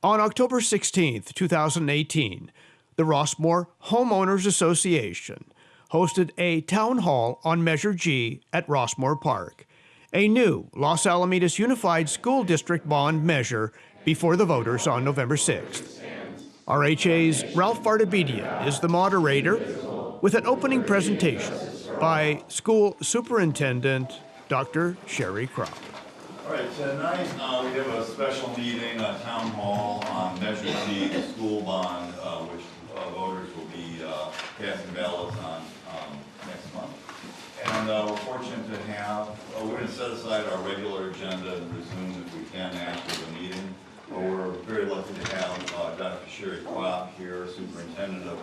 On October 16, 2018, the Rossmore Homeowners Association hosted a town hall on Measure G at Rossmore Park, a new Los Alamitos Unified School District bond measure before the voters on November 6th. RHA's Ralph Vardabedia is the moderator with an opening presentation by School Superintendent Dr. Sherry Kropp. All right, tonight we have a special meeting, a town hall on Measure G, the school bond, which voters will be casting ballots on next month. And we're fortunate to have, we're going to set aside our regular agenda and resume if we can after the meeting. We're very lucky to have Dr. Sherry Kropp here, superintendent of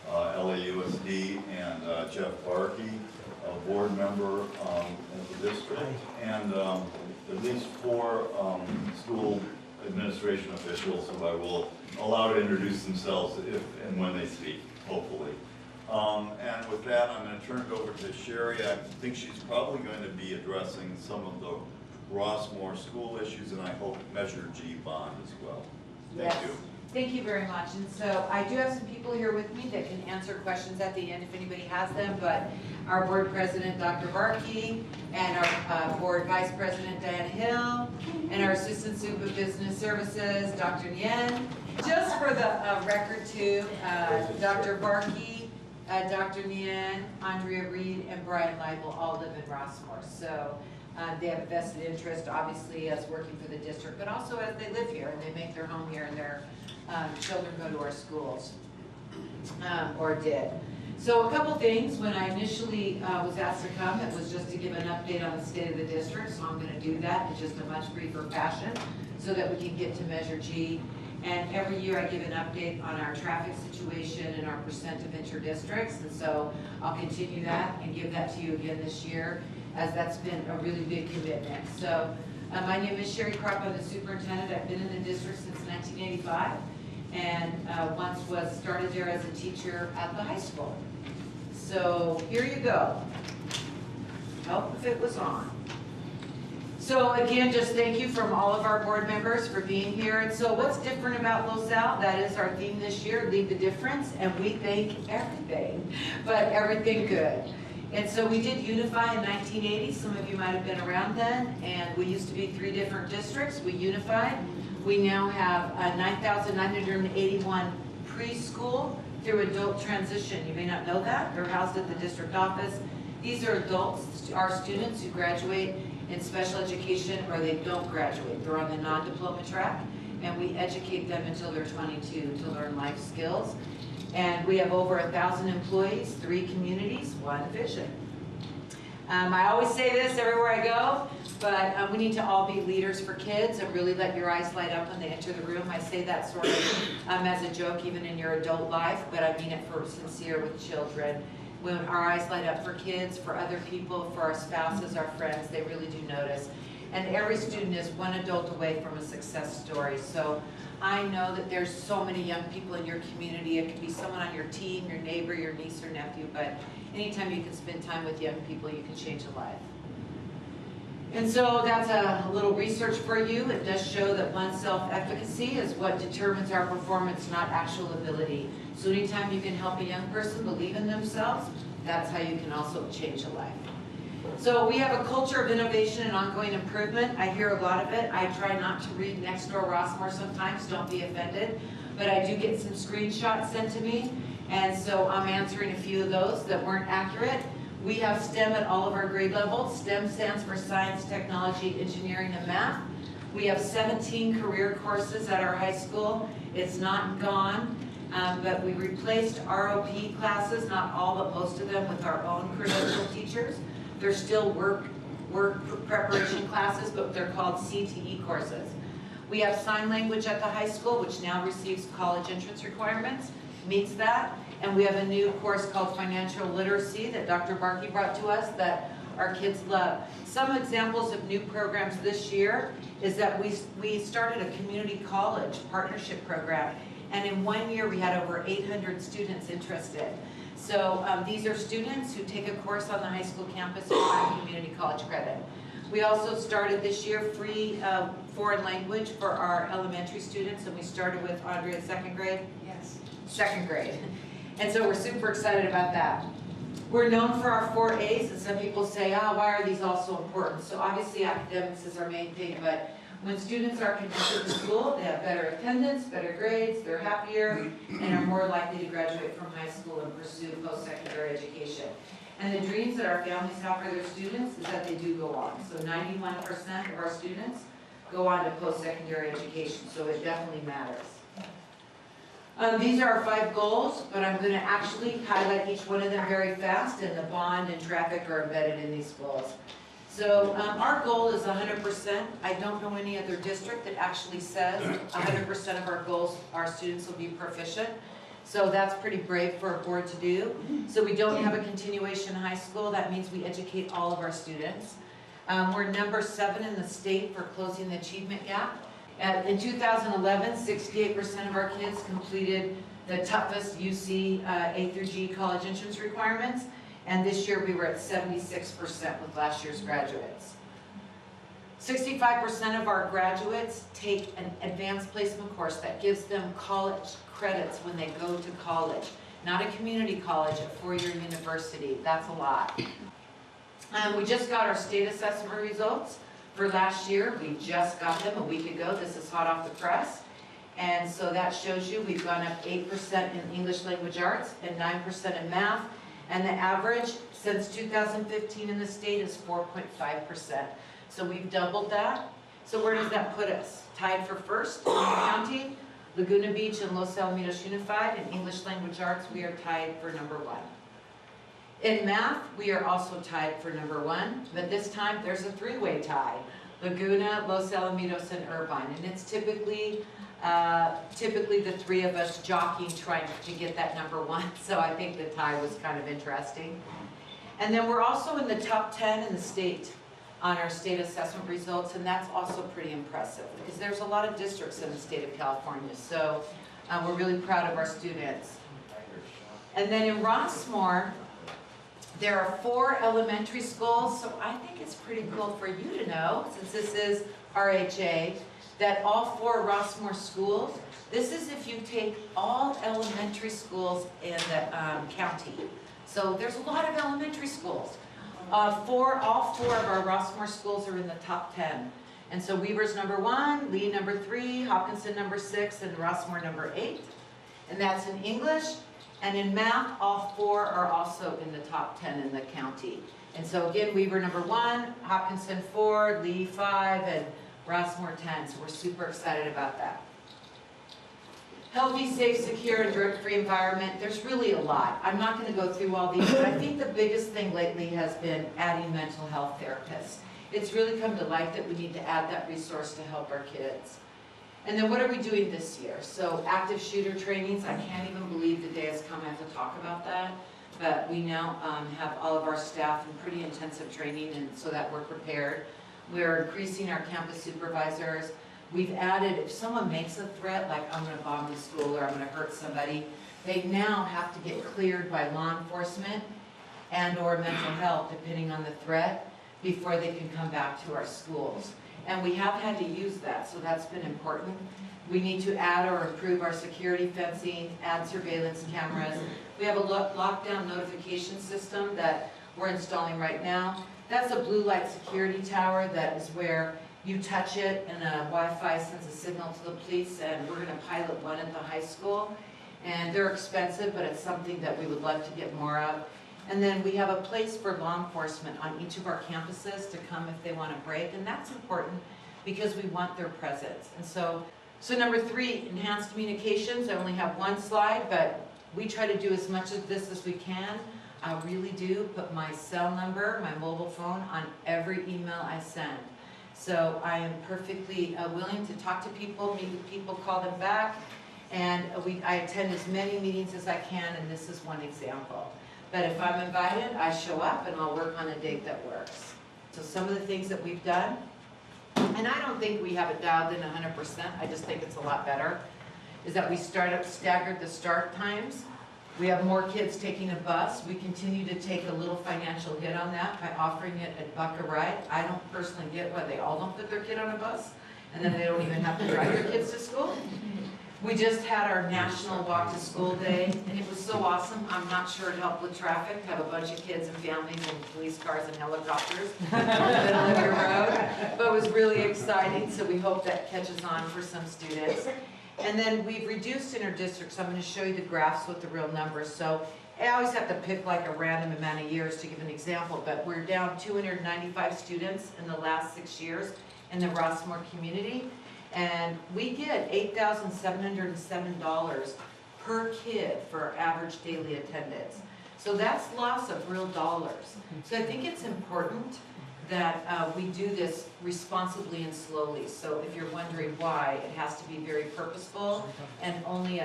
LAUSD, and Jeff Barkey, a board member of the district, and at least 4 school administration officials who I will allow to introduce themselves if and when they speak, hopefully. And with that, I'm going to turn it over to Sherry. I think she's probably going to be addressing some of the Rossmore school issues, and I hope Measure G bond as well. Thank you. Thank you very much. And so I do have some people here with me that can answer questions at the end if anybody has them, but our board president, Dr. Barkey, and our board vice president, Diana Hill, and our assistant soup of business services, Dr. Nguyen. Just for the record too, Dr. Barkey, Dr. Nguyen, Andrea Reed, and Brian Leibel all live in Rossmore. So they have a vested interest, obviously, as working for the district, but also as they live here and they make their home here and their children go to our schools, or did. So a couple things. When I initially was asked to come, it was just to give an update on the state of the district, so I'm going to do that in just a much briefer fashion so that we can get to Measure G. And every year I give an update on our traffic situation and our percent of inter-districts, and so I'll continue that and give that to you again this year, as that's been a really big commitment. So my name is Sherry Kropp. I'm the superintendent. I've been in the district since 1985, and once was started there as a teacher at the high school. So here you go. Help if it was on. So again, just thank you from all of our board members for being here. And so what's different about LoSal? That is our theme this year, Lead the Difference, and we think everything, but everything good. And so we did unify in 1980. Some of you might have been around then, and we used to be 3 different districts. We unified. We now have 9,981 preschool through adult transition. You may not know that. They're housed at the district office. These are adults, our students who graduate in special education or they don't graduate. They're on the non-diploma track, and we educate them until they're 22 to learn life skills. And we have over 1,000 employees, 3 communities, 1 vision. I always say this everywhere I go, but we need to all be leaders for kids and really let your eyes light up when they enter the room. I say that sort of as a joke even in your adult life, but I mean it for sincere with children. When our eyes light up for kids, for other people, for our spouses, our friends, they really do notice. And every student is 1 adult away from a success story. So I know that there's so many young people in your community. It could be someone on your team, your neighbor, your niece or nephew, but anytime you can spend time with young people, you can change a life. And so that's a little research for you. It does show that one's self-efficacy is what determines our performance, not actual ability. So anytime you can help a young person believe in themselves, that's how you can also change a life. So we have a culture of innovation and ongoing improvement. I hear a lot of it. I try not to read Nextdoor Rossmore sometimes, don't be offended. But I do get some screenshots sent to me, and so I'm answering a few of those that weren't accurate. We have STEM at all of our grade levels. STEM stands for science, technology, engineering, and math. We have 17 career courses at our high school. It's not gone, but we replaced ROP classes, not all, but most of them, with our own credential teachers. They're still work preparation classes, but they're called CTE courses. We have sign language at the high school, which now receives college entrance requirements, meets that. And we have a new course called Financial Literacy that Dr. Barkey brought to us that our kids love. Some examples of new programs this year is that we started a community college partnership program, and in 1 year we had over 800 students interested. So these are students who take a course on the high school campus and earn community college credit. We also started this year free foreign language for our elementary students, and we started with Andrea in second grade. Yes. Second grade. And so we're super excited about that. We're known for our 4 A's, and some people say, why are these all so important? So obviously academics is our main thing, but when students are connected to school, they have better attendance, better grades, they're happier, and are more likely to graduate from high school and pursue post-secondary education. And the dreams that our families have for their students is that they do go on. So 91% of our students go on to post-secondary education, so it definitely matters. These are our 5 goals, but I'm going to actually highlight each one of them very fast, and the bond and traffic are embedded in these goals. So our goal is 100%. I don't know any other district that actually says 100% of our goals, our students will be proficient. So that's pretty brave for a board to do. So we don't have a continuation high school. That means we educate all of our students. We're number 7 in the state for closing the achievement gap. In 2011, 68% of our kids completed the toughest UC A through G college entrance requirements. And this year we were at 76% with last year's graduates. 65% of our graduates take an advanced placement course that gives them college credits when they go to college. Not a community college, a 4-year university. That's a lot. We just got our state assessment results for last year. We just got them a week ago. This is hot off the press. And so that shows you we've gone up 8% in English language arts and 9% in math. And the average since 2015 in the state is 4.5%. So we've doubled that. So where does that put us? Tied for first in the county. Laguna Beach and Los Alamitos Unified. In English language arts, we are tied for number 1. In math, we are also tied for number 1, but this time there's a 3-way tie. Laguna, Los Alamitos, and Irvine. And it's typically the 3 of us jockeying, trying to get that number 1. So I think the tie was kind of interesting. And then we're also in the top 10 in the state on our state assessment results, and that's also pretty impressive because there's a lot of districts in the state of California. So we're really proud of our students. And then in Rossmore, there are 4 elementary schools, so I think it's pretty cool for you to know, since this is RHA, that all 4 Rossmore schools, this is if you take all elementary schools in the county. So there's a lot of elementary schools. All 4 of our Rossmore schools are in the top 10. And so Weaver's number 1, Lee number 3, Hopkinton number 6, and Rossmore number 8. And that's in English. And in math, all 4 are also in the top 10 in the county. And so again, Weaver number 1, Hopkinton 4, Lee 5, and Rossmore 10. So we're super excited about that. Healthy, safe, secure, and drug-free environment. There's really a lot. I'm not going to go through all these, but I think the biggest thing lately has been adding mental health therapists. It's really come to light that we need to add that resource to help our kids. And then what are we doing this year? So active shooter trainings, I can't even believe the day has come I have to talk about that. But we now have all of our staff in pretty intensive training, and so that we're prepared. We're increasing our campus supervisors. We've added, if someone makes a threat, like I'm going to bomb the school or I'm going to hurt somebody, they now have to get cleared by law enforcement and or mental health, depending on the threat, before they can come back to our schools. And we have had to use that, so that's been important. We need to add or improve our security fencing, add surveillance cameras. We have a lockdown notification system that we're installing right now. That's a blue light security tower that is where you touch it and a Wi-Fi sends a signal to the police, and we're going to pilot one at the high school. And they're expensive, but it's something that we would love to get more of. And then we have a place for law enforcement on each of our campuses to come if they want to break, and that's important because we want their presence. And so number 3, enhanced communications. I only have one slide, but we try to do as much of this as we can. I really do put my cell number, my mobile phone, on every email I send. So I am perfectly willing to talk to people, meet with people, call them back, and I attend as many meetings as I can, and this is one example. But if I'm invited, I show up and I'll work on a date that works. So some of the things that we've done, and I don't think we have it dialed in 100%, I just think it's a lot better, is that we staggered the start times. We have more kids taking a bus. We continue to take a little financial hit on that by offering it at $1 a ride. I don't personally get why they all don't put their kid on a bus. and then they don't even have to drive their kids to school. We just had our National Walk to School Day, and it was so awesome. I'm not sure it helped with traffic, have a bunch of kids and families and police cars and helicopters in the middle of your road, but it was really exciting, so we hope that catches on for some students. And then we've reduced inter-district, so I'm going to show you the graphs with the real numbers. So I always have to pick like a random amount of years to give an example, but we're down 295 students in the last 6 years in the Rossmore community. And we get $8,707 per kid for our average daily attendance. So that's loss of real dollars. So I think it's important that we do this responsibly and slowly. So if you're wondering why, it has to be very purposeful and only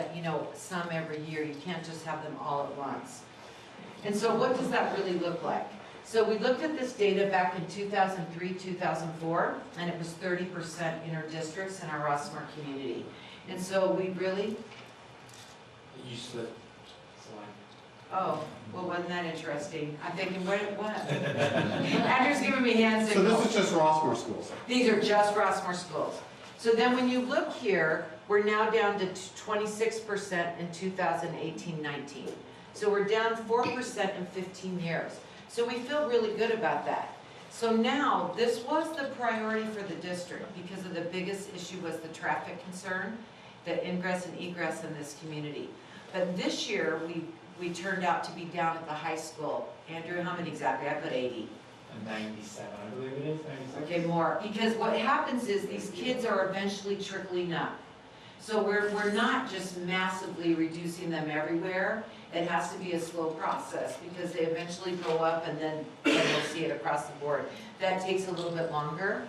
some every year. You can't just have them all at once. And so what does that really look like? So we looked at this data back in 2003, 2004, and it was 30% inter-districts in our Rossmore community. And so we really... You slipped. Oh, well, wasn't that interesting? I'm thinking, what? Andrew's giving me hand So signals. this is just Rossmore schools? These are just Rossmore schools. So then when you look here, we're now down to 26% in 2018-19. So we're down 4% in 15 years. So we feel really good about that. So now, this was the priority for the district because of the biggest issue was the traffic concern, the ingress and egress in this community. But this year, we turned out to be down at the high school. Andrew, how many exactly? I put 80. 97, I believe it is, 96. Okay, more. Because what happens is these kids are eventually trickling up. So we're not just massively reducing them everywhere. It has to be a slow process because they eventually grow up and then we'll see it across the board. That takes a little bit longer.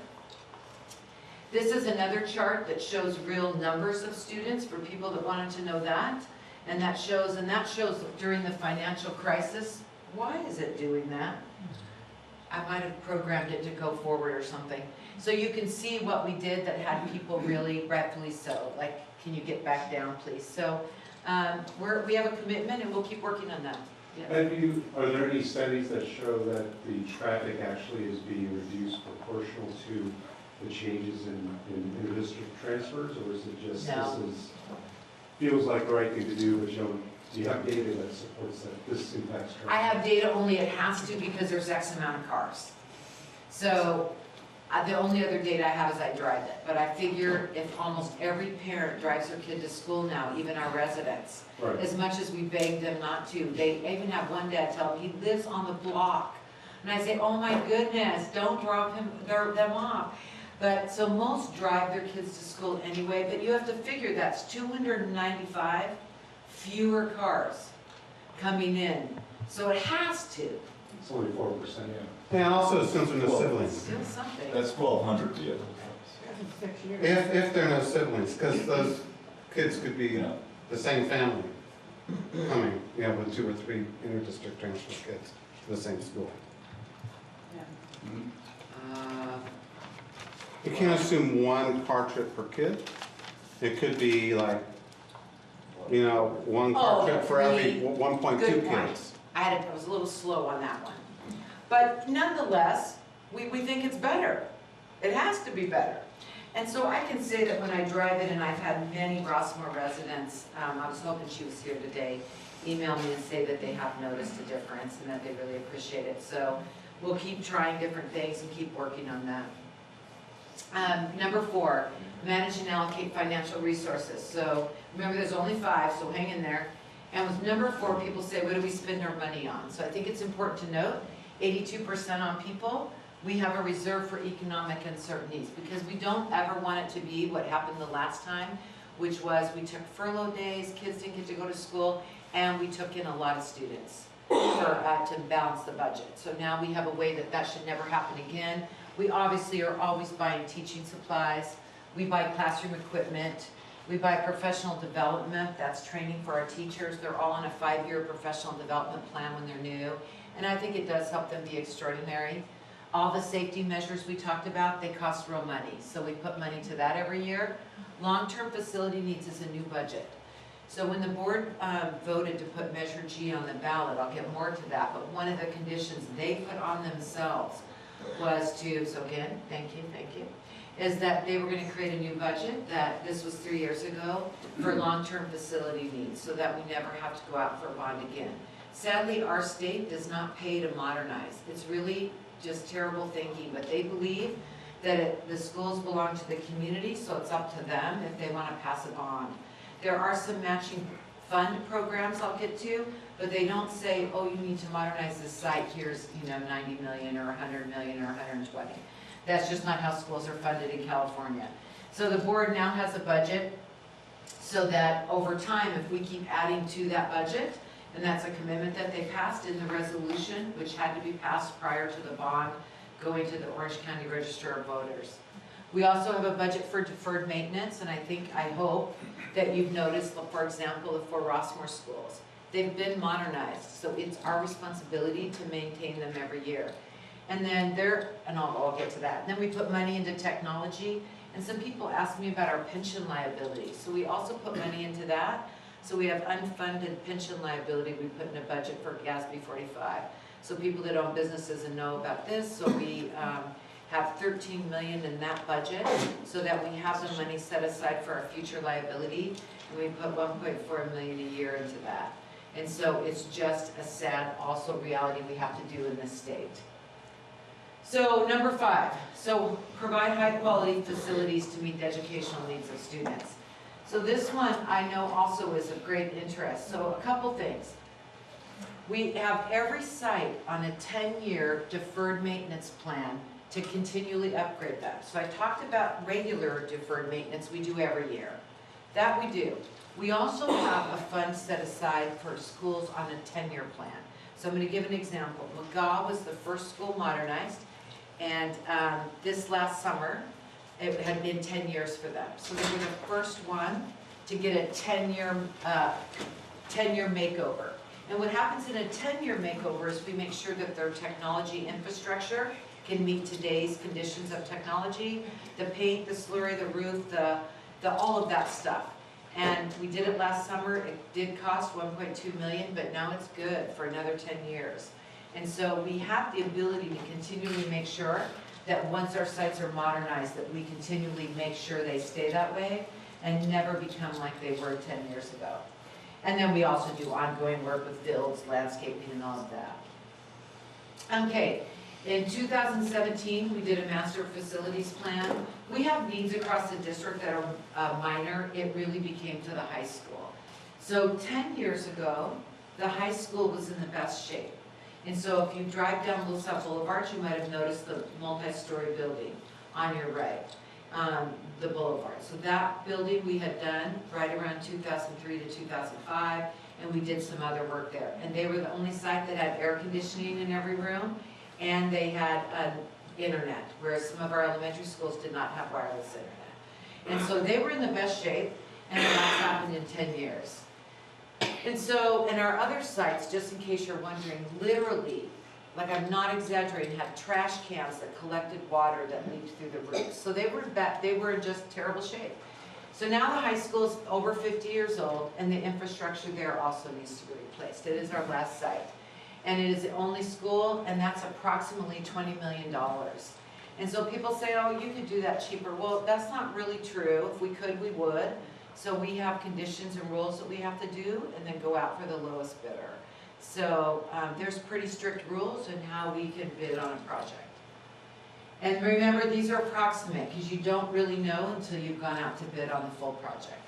This is another chart that shows real numbers of students for people that wanted to know that. And that shows during the financial crisis. Why is it doing that? I might have programmed it to go forward or something. So you can see what we did that had people really, rightfully so, like, can you get back down, please? So we have a commitment and we'll keep working on that. Yeah. Are there any studies that show that the traffic actually is being reduced proportional to the changes in district transfers, or is it just No. this feels like the right thing to do, but do you have data that supports that this impacts traffic? I have data only it has to because there's X amount of cars. So the only other data I have is I drive it. But I figure if almost every parent drives their kid to school now, even our residents, Right. as much as we beg them not to, they even have one dad tell me he lives on the block. And I say, oh my goodness, don't drop them off. But so most drive their kids to school anyway, but you have to figure that's 295 fewer cars coming in. So it has to. It's only 4%, yeah. And also assumes there are no Well, siblings. Still something. That's 1,200 vehicles. If there are no siblings, because those kids could be Yeah. the same family coming, with 2 or 3 inter-district transfer kids to the same school. You can't assume 1 car trip per kid. It could be like, 1 car trip for every 1.2 Good point. kids. I was a little slow on that one. But nonetheless, we think it's better. It has to be better. And so I can say that when I drive it, and I've had many Rossmore residents, I was hoping she was here today, email me and say that they have noticed a difference and that they really appreciate it. So we'll keep trying different things and keep working on that. Number 4, manage and allocate financial resources. So remember, there's only 5, so hang in there. And with number 4, people say, what do we spend our money on? So I think it's important to note, 82% on people. We have a reserve for economic uncertainties because we don't ever want it to be what happened the last time, which was we took furlough days, kids didn't get to go to school, and we took in a lot of students to balance the budget. So now we have a way that should never happen again. We obviously are always buying teaching supplies. We buy classroom equipment. We buy professional development. That's training for our teachers. They're all on a 5-year professional development plan when they're new. And I think it does help them be extraordinary. All the safety measures we talked about, they cost real money. So we put money to that every year. Long-term facility needs is a new budget. So when the board voted to put Measure G on the ballot, I'll get more to that, but one of the conditions they put on themselves was to, so again, thank you, is that they were gonna create a new budget, that this was 3 years ago, for long-term facility needs, so that we never have to go out for a bond again. Sadly, our state does not pay to modernize. It's really just terrible thinking, but they believe that the schools belong to the community, so it's up to them if they wanna pass a bond. There are some matching fund programs I'll get to, but they don't say, oh, you need to modernize this site, here's, 90 million or 100 million or 120. That's just not how schools are funded in California. So the board now has a budget so that over time, if we keep adding to that budget, and that's a commitment that they passed in the resolution, which had to be passed prior to the bond going to the Orange County Register of Voters. We also have a budget for deferred maintenance, and I hope that you've noticed, for example, the 4 Rossmore schools. They've been modernized, so it's our responsibility to maintain them every year. And then I'll get to that. And then we put money into technology, and some people ask me about our pension liability. So we also put money into that. So we have unfunded pension liability we put in a budget for GASB 45. So people that own businesses and know about this, so we have 13 million in that budget, so that we have the money set aside for our future liability, and we put 1.4 million a year into that. And so it's just a sad also reality we have to do in this state. So number 5, so provide high quality facilities to meet the educational needs of students. So this one I know also is of great interest. So a couple things. We have every site on a 10-year deferred maintenance plan to continually upgrade them. So I talked about regular deferred maintenance we do every year. That we do. We also have a fund set aside for schools on a 10-year plan. So I'm going to give an example. McGaw was the first school modernized, and this last summer, it had been 10 years for them. So they were the first one to get a 10-year makeover. And what happens in a 10-year makeover is we make sure that their technology infrastructure can meet today's conditions of technology, the paint, the slurry, the roof, all of that stuff. And we did it last summer. It did cost 1.2 million, but now it's good for another 10 years. And so we have the ability to continually make sure that once our sites are modernized, that we continually make sure they stay that way and never become like they were 10 years ago. And then we also do ongoing work with builds, landscaping, and all of that. Okay, in 2017, we did a master facilities plan. We have needs across the district that are minor. It really became to the high school. So 10 years ago, the high school was in the best shape. And so if you drive down Little South Boulevard, you might have noticed the multi-story building on your right, the boulevard. So that building we had done right around 2003 to 2005, and we did some other work there. And they were the only site that had air conditioning in every room, and they had internet, whereas some of our elementary schools did not have wireless internet. And so they were in the best shape, and that's happened in 10 years. And so, in our other sites, just in case you're wondering, literally, like I'm not exaggerating, had trash cans that collected water that leaked through the roofs. So they were in just terrible shape. So now the high school is over 50 years old, and the infrastructure there also needs to be replaced. It is our last site. And it is the only school, and that's approximately $20 million. And so people say, oh, you could do that cheaper. Well, that's not really true. If we could, we would. So we have conditions and rules that we have to do, and then go out for the lowest bidder. So there's pretty strict rules in how we can bid on a project. And remember, these are approximate, because you don't really know until you've gone out to bid on the full project.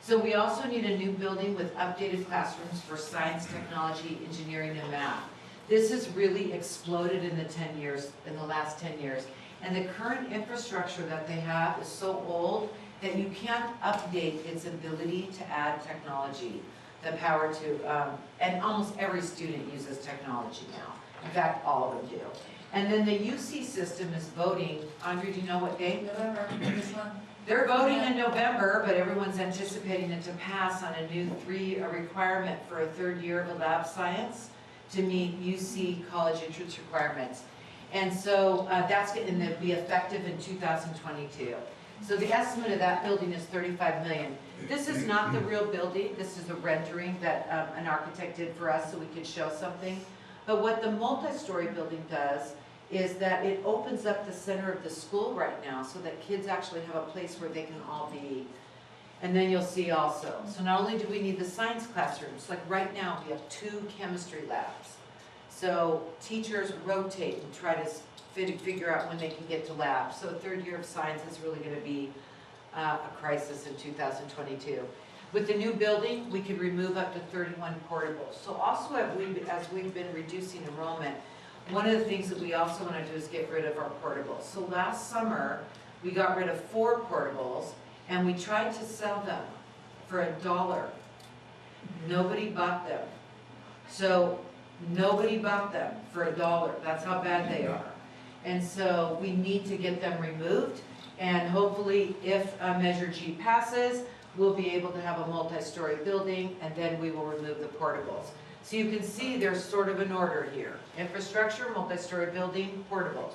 So we also need a new building with updated classrooms for science, technology, engineering, and math. This has really exploded in the last 10 years. And the current infrastructure that they have is so old that you can't update its ability to add technology, the power to, and almost every student uses technology now. In fact, all of them do. And then the UC system is voting, Andre, do you know what date? November, this one. They're voting in November, but everyone's anticipating it to pass on a new requirement for a third year of a lab science to meet UC college entrance requirements. And so that's going to be effective in 2022. So the estimate of that building is $35 million. This is not the real building. This is a rendering that an architect did for us so we could show something. But what the multi-story building does is that it opens up the center of the school right now so that kids actually have a place where they can all be. And then you'll see also, so not only do we need the science classrooms, like right now we have 2 chemistry labs. So teachers rotate and try to figure out when they can get to labs. So 3rd year of science is really going to be a crisis in 2022. With the new building, we could remove up to 31 portables. So also as we've been reducing enrollment, one of the things that we also want to do is get rid of our portables. So last summer, we got rid of 4 portables and we tried to sell them for $1. Nobody bought them. So nobody bought them for $1. That's how bad they are. And so we need to get them removed, and hopefully if Measure G passes, we'll be able to have a multi-story building, and then we will remove the portables. So you can see there's sort of an order here. Infrastructure, multi-story building, portables.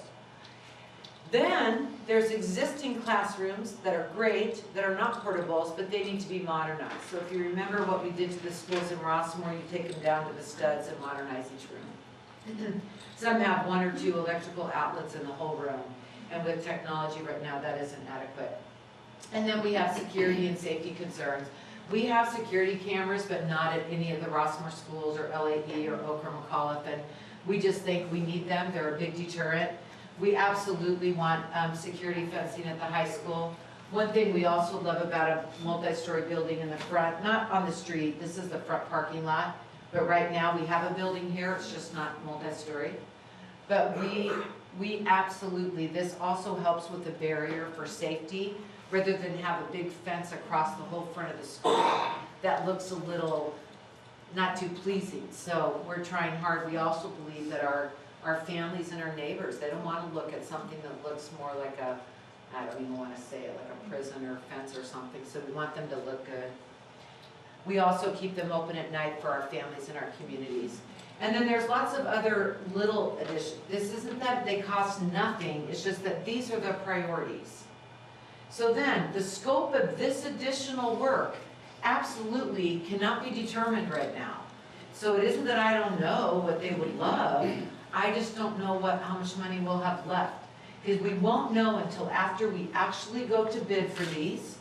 Then there's existing classrooms that are great, that are not portables, but they need to be modernized. So if you remember what we did to the schools in Rossmore, you take them down to the studs and modernize each room. Some have 1 or 2 electrical outlets in the whole room, and with technology right now that isn't adequate. And then we have security and safety concerns. We have security cameras, but not at any of the Rossmore schools or LAE or Oak or McAuliffe, and we just think we need them. They're a big deterrent. We absolutely want security fencing at the high school. One thing we also love about a multi-story building in the front, not on the street, this is the front parking lot, but right now we have a building here, it's just not multi-story. But we absolutely, this also helps with the barrier for safety, rather than have a big fence across the whole front of the school. That looks a little not too pleasing. So we're trying hard. We also believe that our families and our neighbors, they don't want to look at something that looks more like a, I don't even want to say it, like a prison or fence or something. So we want them to look good. We also keep them open at night for our families and our communities. And then there's lots of other little additions. This isn't that they cost nothing, it's just that these are the priorities. So then, the scope of this additional work absolutely cannot be determined right now. So it isn't that I don't know what they would love, I just don't know how much money we'll have left. Because we won't know until after we actually go to bid for these,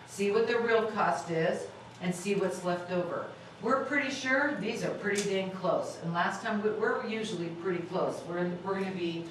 see what the real cost is, and see what's left over. We're pretty sure these are pretty dang close, and last time we're usually pretty close. We're going to be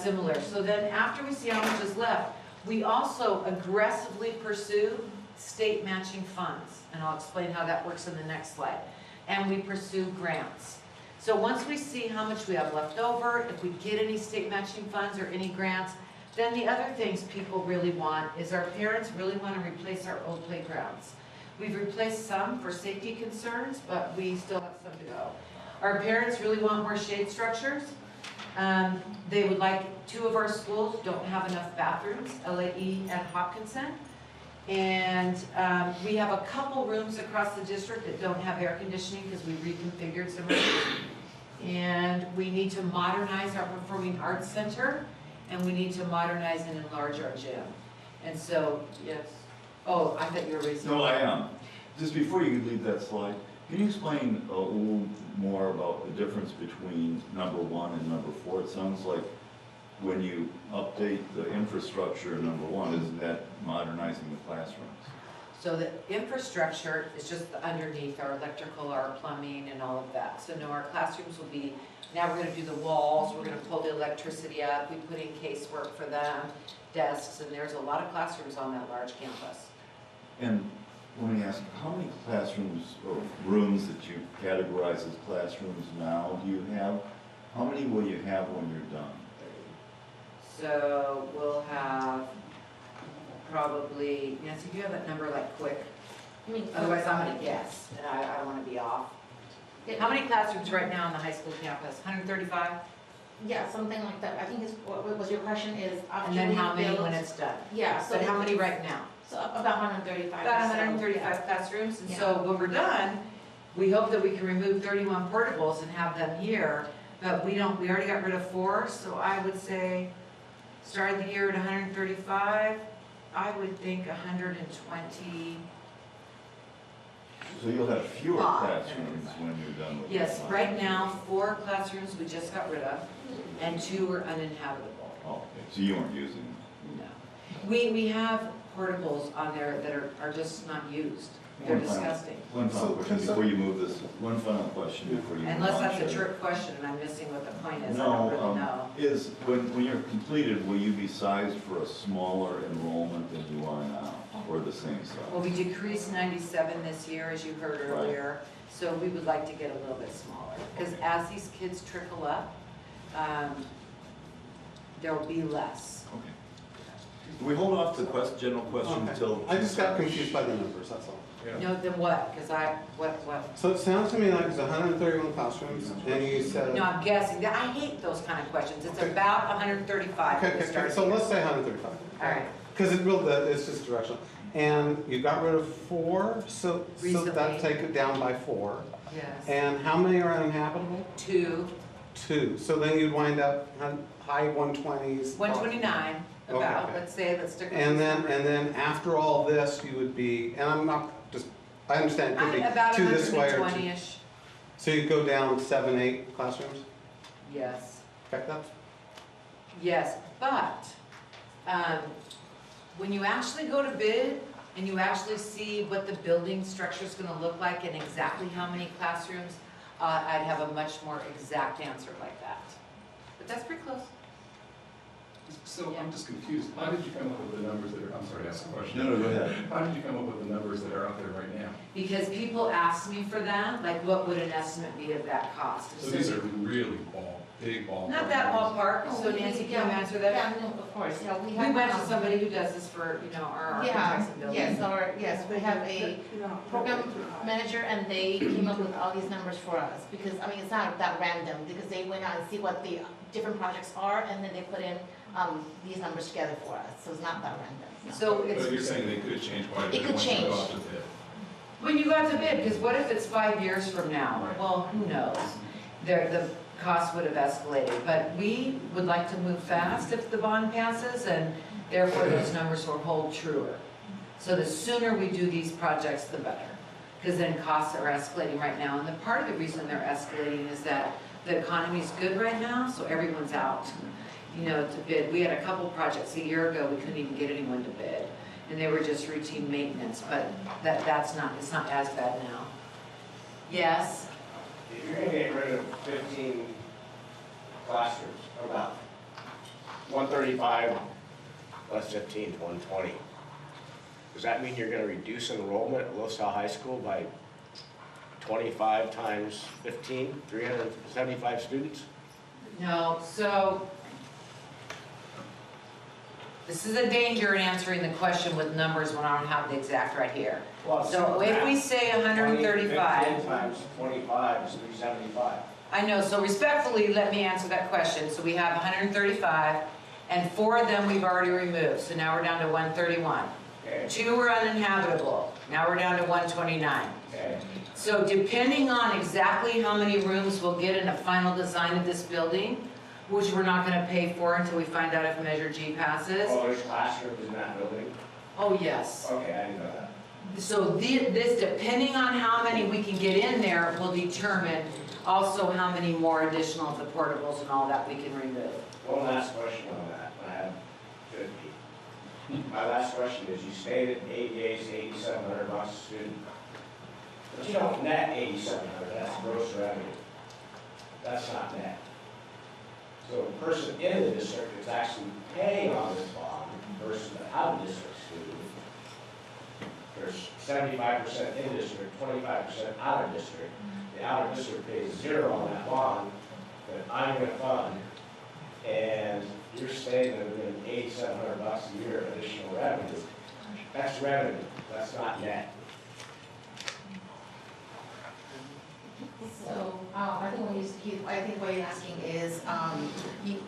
similar. So then after we see how much is left, we also aggressively pursue state matching funds, and I'll explain how that works in the next slide. And we pursue grants. So once we see how much we have left over, if we get any state matching funds or any grants, then the other things people really want is our parents really want to replace our old playgrounds. We've replaced some for safety concerns, but we still have some to go. Our parents really want more shade structures. They would like, 2 of our schools don't have enough bathrooms, LAE and Hopkinson. And we have a couple rooms across the district that don't have air conditioning because we reconfigured some rooms. And we need to modernize our Performing Arts Center, and we need to modernize and enlarge our gym. And so, yes. Oh, I thought you were raising. No, I am. Just before you leave that slide, can you explain a little more about the difference between number 1 and number 4? It sounds like when you update the infrastructure in number 1, isn't that modernizing the classrooms? So the infrastructure is just underneath our electrical, our plumbing, and all of that. So no, our classrooms will be, now we're going to do the walls, we're going to pull the electricity up, we put in casework for them, desks, and there's a lot of classrooms on that large campus. And let me ask, how many classrooms or rooms that you categorize as classrooms now do you have? How many will you have when you're done? So we'll have probably, Nancy, do you have that number like quick? Otherwise I'm going to guess, and I don't want to be off. How many classrooms right now on the high school campus? 135? Yeah, something like that. I think it's, what was your question is after And then we how many build- when it's done? Yeah, so But how many it's- right now? So about 135. About or so, 135 classrooms, and Yeah. so when we're done, we hope that we can remove 31 portables and have them here, but we already got rid of 4, so I would say, started the year at 135, I would think 120, So you'll have fewer Five. classrooms when you're done with this? Yes, right now, 4 classrooms we just got rid of, and 2 are uninhabitable. Oh, okay, so you weren't using them? No. We have portables on there that are just not used. They're disgusting. One final question before you move this, one final question before you move on. Unless that's a Sharon. trick question and I'm missing what the point is, I No, don't really know. is, when you're completed, will you be sized for a smaller enrollment than you are now, or the same size? Well, we decreased 97 this year, as you heard Right. earlier, so we would like to get a little bit smaller. Because as these kids trickle up, there'll be less. Okay. Can we hold off the general question Okay. until? I just got confused by the numbers, that's all. No, then what? Because what? So it sounds to me like there's 131 classrooms, and you said. No, I'm guessing. I hate those kind of questions. It's Okay. about 135 Okay, when we okay, start so here. let's say 135. All right. Because it's just directional. And you got rid of 4, so Recently. that take it down by 4. Yes. And how many are uninhabitable? 2, 2. So then you'd wind up high 120s. 129, Okay, about, okay. let's stick with And this then, number. and then after all this, you would be, and I'm not just, I understand it could be About 2 this way or 2. 120-ish, So you go down 7, 8 classrooms? yes. Okay, that's, Yes, but when you actually go to bid and you actually see what the building structure is going to look like and exactly how many classrooms, I'd have a much more exact answer like that. But that's pretty close. So I'm just confused. How did you come up with the numbers that are, I'm sorry to ask a question. No, go ahead. How did you come up with the numbers that are out there right now? Because people ask me for that, like what would an estimate be of that cost? So these are really big ballpark. Not that ballpark, so Nancy, can you answer that? Yeah, no, of course, yeah, we We have. went to somebody who does this for, our architects and buildings. Yes, we have a program manager and they came up with all these numbers for us. Because, it's not that random, because they went out and see what the different projects are and then they put in these numbers together for us, so it's not that random. no. So But you're it's, saying they could change quite a It bit could once you change. go out to bid. when you go out to bid, because what if it's 5 years from now? Right. Well, who knows? The cost would have escalated, but we would like to move fast if the bond passes, and therefore those numbers will hold truer. So the sooner we do these projects, the better, because then costs are escalating right now, and the part of the reason they're escalating is that the economy's good right now, so everyone's out, to bid. We had a couple projects a year ago, we couldn't even get anyone to bid, and they were just routine maintenance, but it's not as bad now. Yes? If you're gonna get rid of 15 classrooms, about 135 less 15 to 120, does that mean you're gonna reduce enrollment at LaSalle High School by 25 times 15, 375 students? No, so this is a danger in answering the question with numbers when I don't have the exact right here. Well, So if we say 135, 15 times 25 is 375. I know, so respectfully, let me answer that question. So we have 135, and 4 of them we've already removed, so now we're down to 131. Okay, 2 were uninhabitable, now we're down to 129. okay. So depending on exactly how many rooms we'll get in the final design of this building, which we're not gonna pay for until we find out if Measure G passes. Oh, there's classrooms in that building? Oh, yes. Okay, I didn't know that. So this, depending on how many we can get in there, will determine also how many more additional of the portables and all that we can remove. One last question on that, I have 50. My last question is, you stated ADA is $8,700 a student. But you don't net $8,700, that's gross revenue. That's not net. So the person in the district is actually paying on this bond versus the out-of-district student. There's 75% in district, 25% out-of-district. The out-of-district pays 0 on that bond that I'm gonna fund, and you're saying that we're getting $8,700 a year of additional revenue. That's revenue, that's not net. So, I think what you're asking is,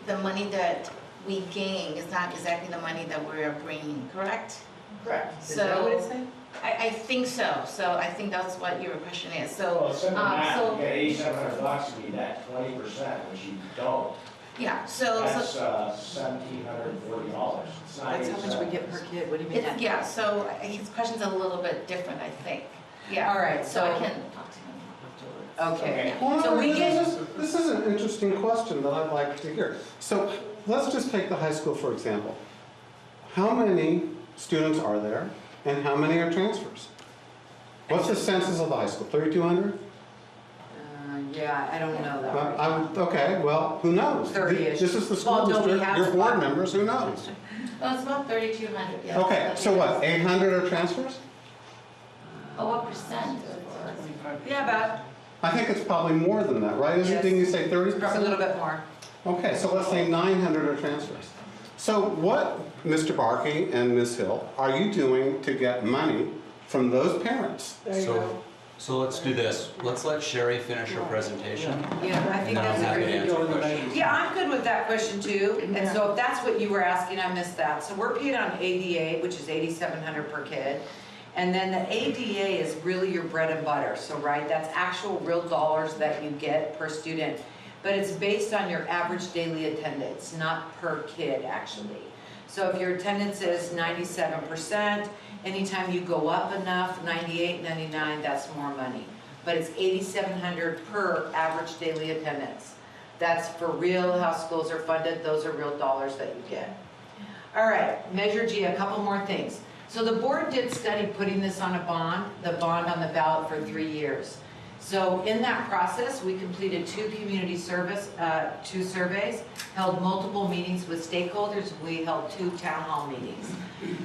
the money that we gain is not exactly the money that we're bringing, correct? Correct. Is that what it's saying? I think so, I think that's what your question is, so. Well, simple math, so- you get $8,700, you need that 20%, which you don't. Yeah, so. That's $1,740. It's not That's how much we get per $8,700. kid, what do you mean? Yeah, so his question's a little bit different, I think. All right, So I so, can talk to him afterwards. okay. Well, So we get, this is an interesting question that I'd like to hear. So let's just take the high school, for example. How many students are there, and how many are transfers? What's the census of the high school, 3,200? yeah, I don't know that right. Okay, well, who knows? 30-ish. This is the school Well, no, we district, have your board one. members, who knows? Well, it's about 3,200, yeah. Okay, so what, 800 are transfers? Oh, what percent? Yeah, about, I think it's probably more than that, right? Yes. Didn't you say 30%? probably a little bit more. Okay, so let's say 900 are transfers. So what, Mr. Barkey and Ms. Hill, are you doing to get money from those parents? So let's do this. Let's let Sherry finish her presentation. Yeah, I And think then I'll that's a have to great. answer questions. Yeah, I'm good with that question too. And so if that's what you were asking, I missed that. So we're paid on ADA, which is $8,700 per kid. And then the ADA is really your bread and butter. So, right, that's actual real dollars that you get per student. But it's based on your average daily attendance, not per kid actually. So if your attendance is 97%, anytime you go up enough, 98, 99, that's more money. But it's $8,700 per average daily attendance. That's for real how schools are funded. Those are real dollars that you get. All right, Measure G, a couple more things. So the board did study putting this on a bond, the bond on the ballot for 3 years. So in that process, we completed two surveys, held multiple meetings with stakeholders. We held 2 town hall meetings.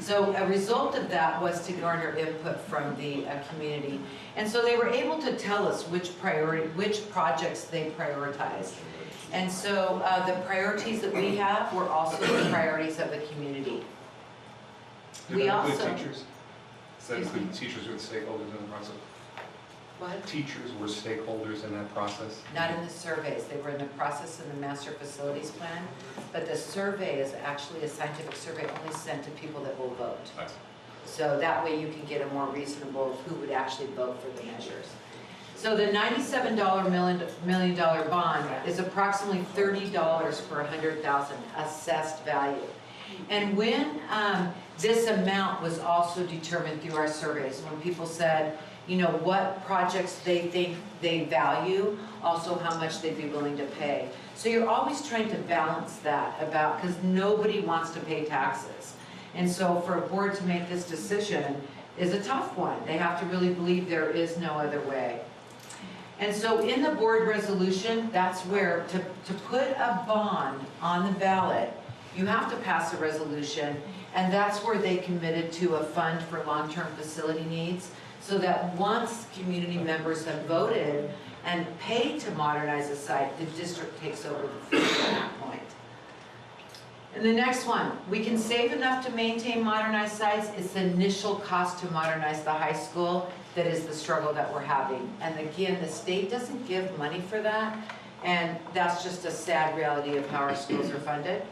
So a result of that was to garner input from the community. And so they were able to tell us which projects they prioritized. And so the priorities that we have were also the priorities of the community. Did We that include also- teachers? Does that include teachers with stakeholders in the process? What? Teachers were stakeholders in that process? Not in the surveys, they were in the process of the master facilities plan, but the survey is actually a scientific survey only sent to people that will vote. Nice. So that way you can get a more reasonable of who would actually vote for the measures. So the $97 million bond is approximately $30 per 100,000 assessed value. And when this amount was also determined through our surveys, when people said, you know, what projects they think they value, also how much they'd be willing to pay. So you're always trying to balance that about, because nobody wants to pay taxes. And so for a board to make this decision is a tough one. They have to really believe there is no other way. And so in the board resolution, that's where to put a bond on the ballot, you have to pass a resolution, and that's where they committed to a fund for long-term facility needs, so that once community members have voted and paid to modernize the site, the district takes over the fee at that point. And the next one, we can save enough to maintain modernized sites. It's the initial cost to modernize the high school that is the struggle that we're having. And again, the state doesn't give money for that, and that's just a sad reality of how our schools are funded.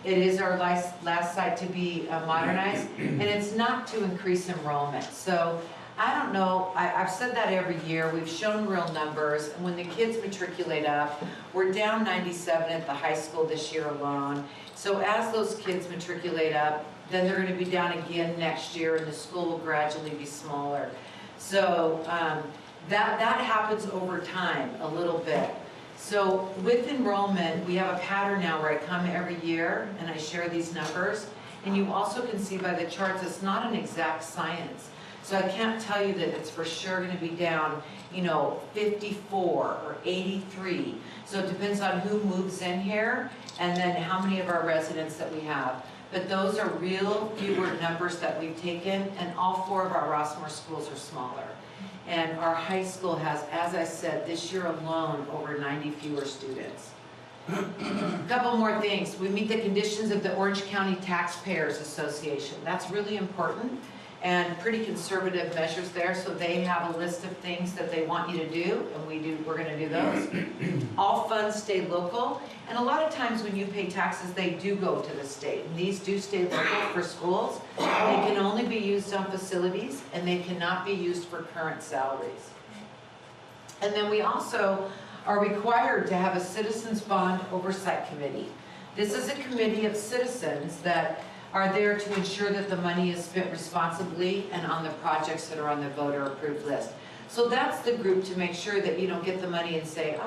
It is our last site to be modernized, and it's not to increase enrollment. So I don't know, I've said that every year. We've shown real numbers, and when the kids matriculate up, we're down 97 at the high school this year alone. So as those kids matriculate up, then they're going to be down again next year, and the school will gradually be smaller. So that happens over time a little bit. So with enrollment, we have a pattern now where I come every year and I share these numbers, and you also can see by the charts it's not an exact science. So I can't tell you that it's for sure going to be down, you know, 54 or 83. So it depends on who moves in here and then how many of our residents that we have. But those are real fewer numbers that we've taken, and all 4 of our Rossmore schools are smaller. And our high school has, as I said, this year alone, over 90 fewer students. A couple more things. We meet the conditions of the Orange County Taxpayers Association. That's really important, and pretty conservative measures there. So they have a list of things that they want you to do, and we're going to do those. All funds stay local, and a lot of times when you pay taxes, they do go to the state. And these do stay local for schools. They can only be used on facilities, and they cannot be used for current salaries. And then we also are required to have a Citizens Bond Oversight Committee. This is a committee of citizens that are there to ensure that the money is spent responsibly and on the projects that are on the voter approved list. So that's the group to make sure that you don't get the money and say,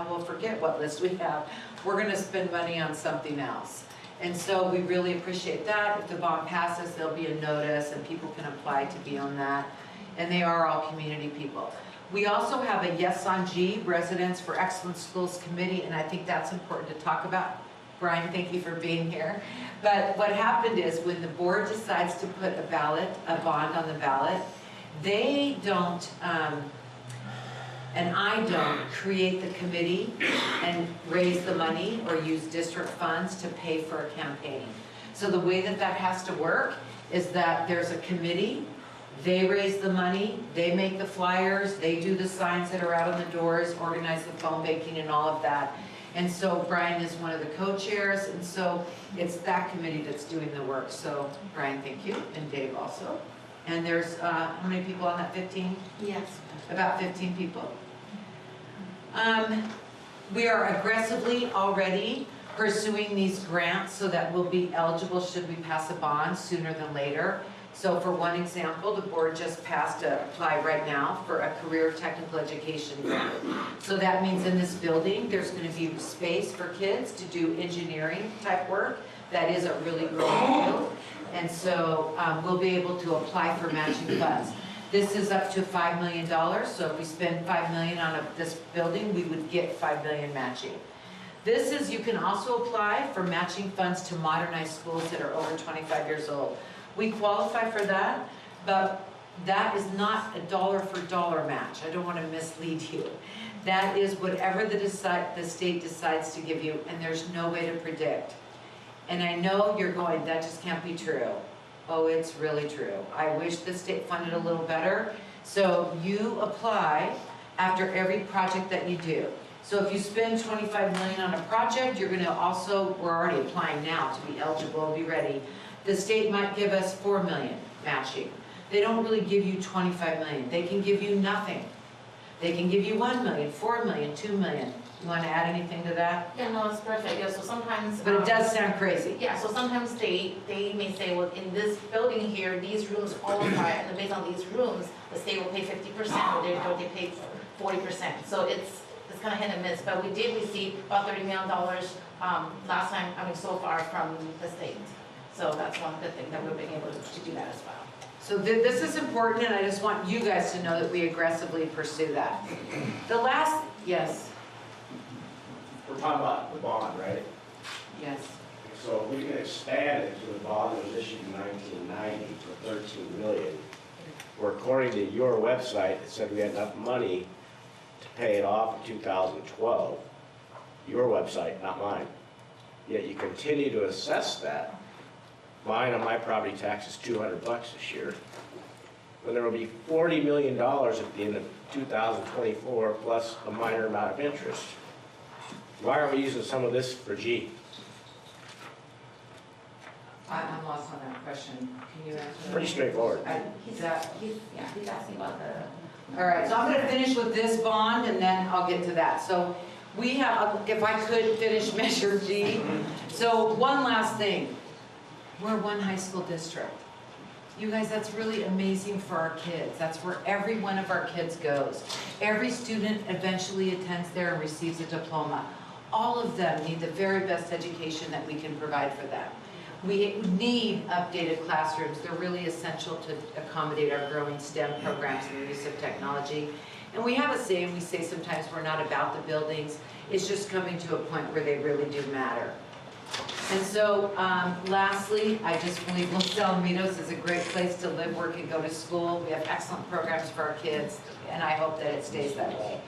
we'll forget what list we have. We're gonna spend money on something else. And so we really appreciate that. If the bond passes, there'll be a notice and people can apply to be on that. And they are all community people. We also have a Yes on G, Residents for Excellent Schools Committee, and I think that's important to talk about. Brian, thank you for being here. But what happened is when the board decides to put a bond on the ballot, they don't, and I don't create the committee and raise the money or use district funds to pay for a campaign. So the way that has to work is that there's a committee, they raise the money, they make the flyers, they do the signs that are out on the doors, organize the phone banking and all of that. And so Brian is one of the co-chairs, and so it's that committee that's doing the work. So Brian, thank you, and Dave also. And there's, how many people on that, 15? Yes. About 15 people. We are aggressively already pursuing these grants so that we'll be eligible should we pass a bond sooner than later. So for one example, the board just passed a apply right now for a career technical education grant. So that means in this building, there's gonna be space for kids to do engineering type work. That is a really growing field. And so we'll be able to apply for matching funds. This is up to $5 million, so if we spend $5 million on this building, we would get $5 million matching. This is, you can also apply for matching funds to modernize schools that are over 25 years old. We qualify for that, but that is not a dollar for dollar match. I don't want to mislead you. That is whatever the state decides to give you, and there's no way to predict. And I know you're going, that just can't be true. Oh, it's really true. I wish the state funded a little better. So you apply after every project that you do. So if you spend $25 million on a project, you're gonna also, we're already applying now to be eligible, be ready. The state might give us $4 million matching. They don't really give you $25 million. They can give you nothing. They can give you $1 million, $4 million, $2 million. You want to add anything to that? Yeah, no, it's perfect. Yeah, so sometimes. But it does sound crazy. Yeah, so sometimes they may say, well, in this building here, these rooms qualify, and based on these rooms, the state will pay 50%, or they pay 40%. So it's kind of hit and miss. But we did receive about $30 million last time, so far from the state. So that's one good thing that we're being able to do that as well. So this is important, and I just want you guys to know that we aggressively pursue that. The last, yes. We're talking about the bond, right? Yes. So we can expand it to the bond that was issued in 1990 for $13 million. Where according to your website, it said we had enough money to pay it off in 2012. Your website, not mine. Yet you continue to assess that. Mine on my property tax is $200 this year. When there will be $40 million at the end of 2024 plus a minor amount of interest. Why aren't we using some of this for G? I'm lost on that question. Can you answer that? Pretty straightforward. He's asking about the. All right, so I'm going to finish with this bond, and then I'll get to that. So we have, if I could finish Measure G. So one last thing. We're one high school district. You guys, that's really amazing for our kids. That's where every one of our kids goes. Every student eventually attends there and receives a diploma. All of them need the very best education that we can provide for them. We need updated classrooms. They're really essential to accommodate our growing STEM programs and the use of technology. And we have a saying, we say sometimes we're not about the buildings. It's just coming to a point where they really do matter. And so, lastly, I just believe Los Alamitos is a great place to live, work, and go to school. We have excellent programs for our kids, and I hope that it stays that way.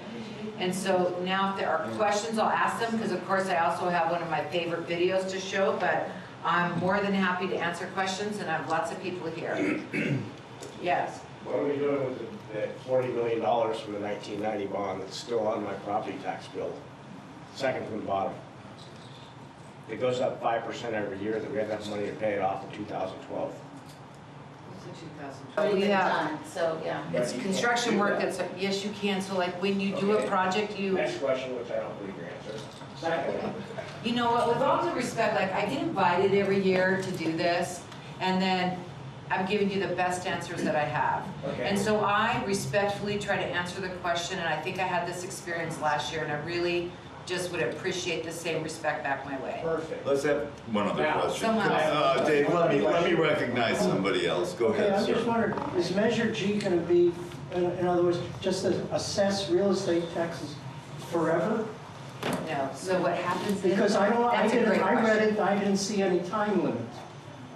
And so now if there are questions, I'll ask them, because of course I also have one of my favorite videos to show, but I'm more than happy to answer questions, and I have lots of people here. Yes? What are we doing with the $40 million from the 1990 bond that's still on my property tax bill? Second from the bottom. It goes up 5% every year, that we have enough money to pay it off in 2012. Already We been have, done, so, yeah. it's construction work that's, yes, you can, so like when you do a Okay. project, you, Next question, which I don't believe your answer. Second, you know what, with all due respect, like I get invited every year to do this, and then I'm giving you the best answers that I have. okay. And so I respectfully try to answer the question, and I think I had this experience last year, and I really just would appreciate the same respect back my way. Perfect. Let's have one other Now, question. someone else. Dave, let me recognize somebody else. Go Okay, ahead, I'm just sir. wondering, is Measure G going to be, in other words, just to assess real estate taxes forever? No, so what happens is, Because I that's a great read question. it, I didn't see any time limit.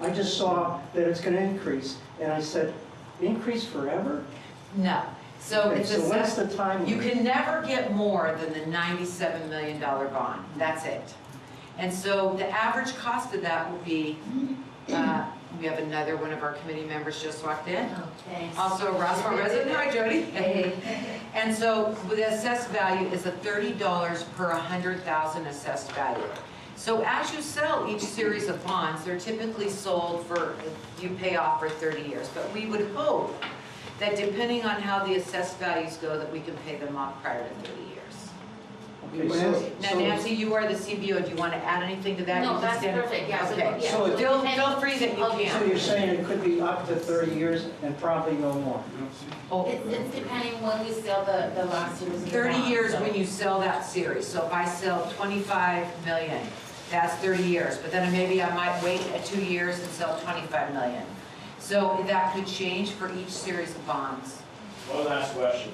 I just saw that it's going to increase, and I said, increase forever? No, so Okay, it's so what's assessed, the time you limit? can never get more than the $97 million bond, that's it. And so the average cost of that will be, we have another one of our committee members just walked in, Oh, thanks. also a Rossmore resident, hi Jody. Hey. And so the assessed value is a $30 per 100,000 assessed value. So as you sell each series of bonds, they're typically sold for, you pay off for 30 years. But we would hope that depending on how the assessed values go, that we can pay them off prior to 30 years. Okay, Now Nancy, you are the CBO, do you want to add anything to that? No, You that's just did- perfect, yeah, so, Okay, yeah. So feel free that you Okay. So can. you're saying it could be up to 30 years and probably no more? Oh, It's depending when we sell the last series. of the 30 bonds, years so- when you sell that series. So if I sell 25 million, that's 30 years. But then maybe I might wait 2 years and sell 25 million. So that could change for each series of bonds. One last question.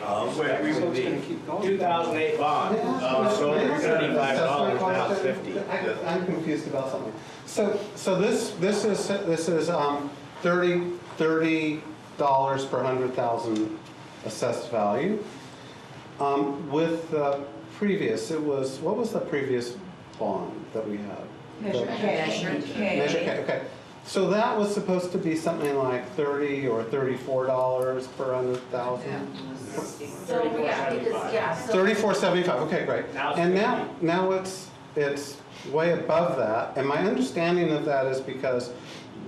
So We it's would gonna be keep going. 2008 bond, so That's $35, my now it's question. 50. I'm confused about something. So this is $30 per 100,000 assessed value. With the previous, what was the previous bond that we had? Measure K. Measure K, okay. So that was supposed to be something like $30 or $34 per 100,000? So, yeah, because, yeah, so. $34.75, okay, great. Now it's And 50. now it's way above that. And my understanding of that is because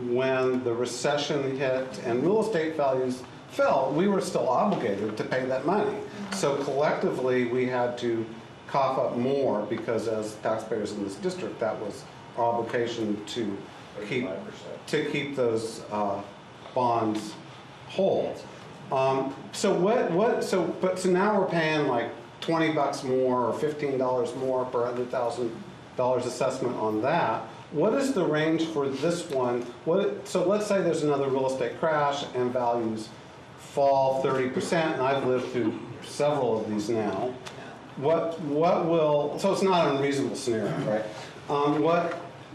when the recession hit and real estate values fell, we were still obligated to pay that money. So collectively, we had to cough up more because as taxpayers in this district, that was our obligation to keep 35%. those bonds whole. So now we're paying like $20 more or $15 more per $100,000 assessment on that. What is the range for this one? So let's say there's another real estate crash and values fall 30%, and I've lived through several of these now. So it's not an unreasonable scenario, right?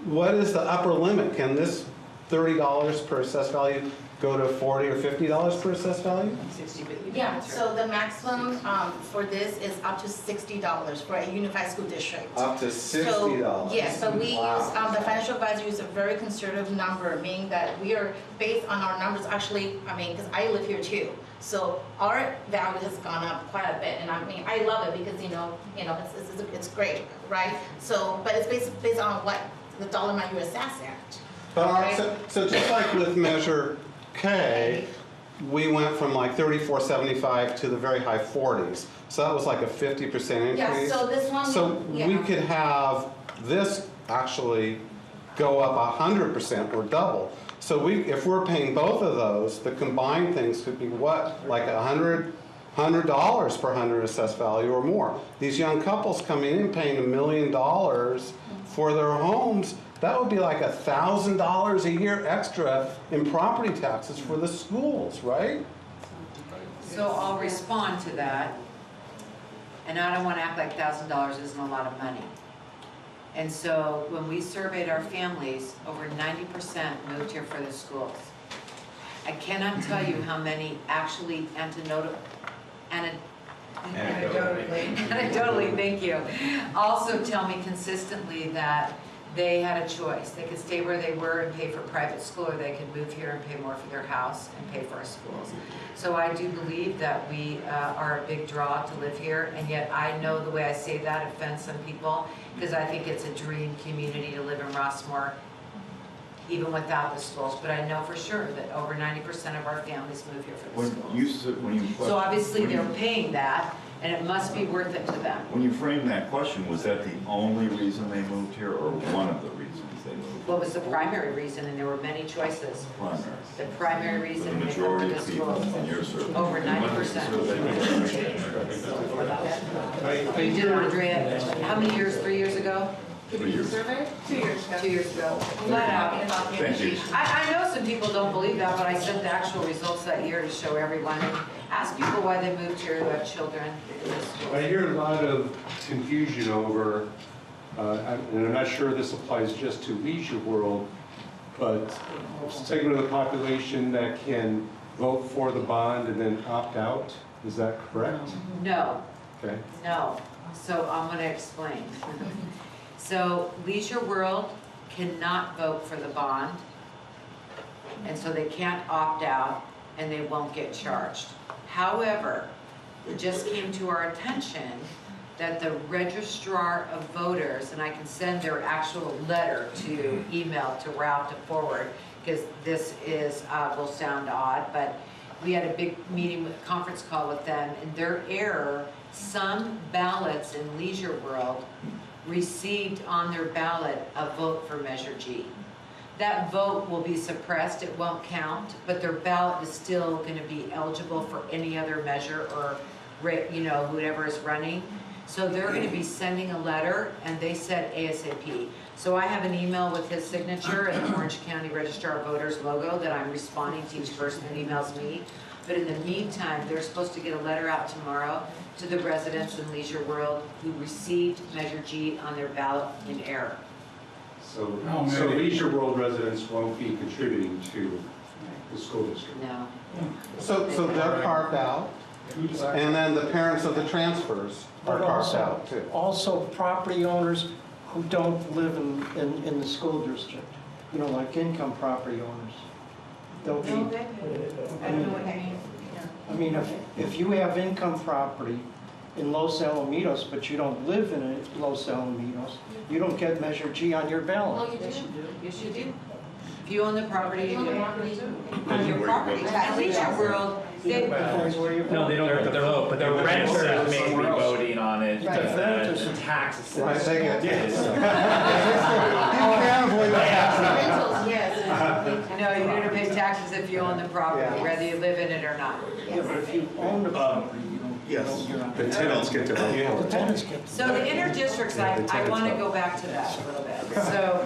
What is the upper limit? Can this $30 per assessed value go to $40 or $50 per assessed value? 60, but you Yeah, can answer. so the maximum for this is up to $60 for a unified school district. Up to So, $60. yes, but we Wow. use, the financial advisor use a very conservative number, meaning that we are based on our numbers, actually, I mean, because I live here too. So our value has gone up quite a bit, and I mean, I love it because, it's great, right? So, but it's based on what the dollar amount you assess at. But so just like with Measure K, we went from like 34.75 to the very high 40s. So that was like a 50% increase. Yeah, so this one, So we yeah. could have this actually go up 100% or double. So if we're paying both of those, the combined things could be what? Like $100 per 100 assessed value or more. These young couples coming in paying $1 million for their homes, that would be like $1,000 a year extra in property taxes for the schools, right? So I'll respond to that. And I don't want to act like $1,000 isn't a lot of money. And so when we surveyed our families, over 90% moved here for the schools. I cannot tell you how many actually anecdotally, thank you, also tell me consistently that they had a choice. They could stay where they were and pay for private school, or they could move here and pay more for their house and pay for our schools. So I do believe that we are a big draw to live here, and yet I know the way I say that offends some people, because I think it's a dream community to live in Rossmore. even without the schools. But I know for sure that over 90% of our families move here for the schools. When you So obviously when you- they're paying that, and it must be worth it to them. When you framed that question, was that the only reason they moved here, or one of the reasons they moved? What was the primary reason? And there were many choices. Primary. The primary The reason they come to majority the of people schools. in your survey. Over 90%. You did, Andrea, how many years, 3 years ago? 3 years. 2 years ago. Flat out. Thank you. I know some people don't believe that, but I sent the actual results that year to show everyone. Ask people why they moved here who have children in this school. I hear a lot of confusion over, and I'm not sure this applies just to Leisure World, but segment of the population that can vote for the bond and then opt out, is that correct? No, Okay. no. So I'm going to explain. So Leisure World cannot vote for the bond, and so they can't opt out, and they won't get charged. However, it just came to our attention that the registrar of voters, and I can send their actual letter to email to Ralph to forward, because this is, will sound odd, but we had a big meeting, conference call with them, and their error, some ballots in Leisure World received on their ballot a vote for Measure G. That vote will be suppressed, it won't count, but their ballot is still going to be eligible for any other measure or, you know, whoever is running. So they're going to be sending a letter, and they said ASAP. So I have an email with his signature and the Orange County Registrar of Voters logo that I'm responding to each person that emails me. But in the meantime, they're supposed to get a letter out tomorrow to the residents in Leisure World who received Measure G on their ballot in error. So Leisure World residents won't be contributing to the school district? No. So they're carved out, and then the parents of the transfers are But carved out too. also property owners who don't live in the school district, you know, like income property owners. They'll be, I don't know what you mean. I mean, if you have income property in Los Alamitos, but you don't live in Los Alamitos, you don't get Measure G on your ballot. Well, you do. Yes, you do. If you own the property, you do. On your property. At Leisure World, they, Depends where you No, they don't have to vote, but the renters may be voting on it. Right. The taxes. Right, they get- Yes. You can't believe what happened. Rentals, yes. no, you're gonna pay taxes if you own the property, Yeah. whether you live in it or not. Yeah, but if you own the property, you don't. Yes. You're not. The tenants get to vote. The tenants get. So the interdistricts, I want to go back to that a little bit. So,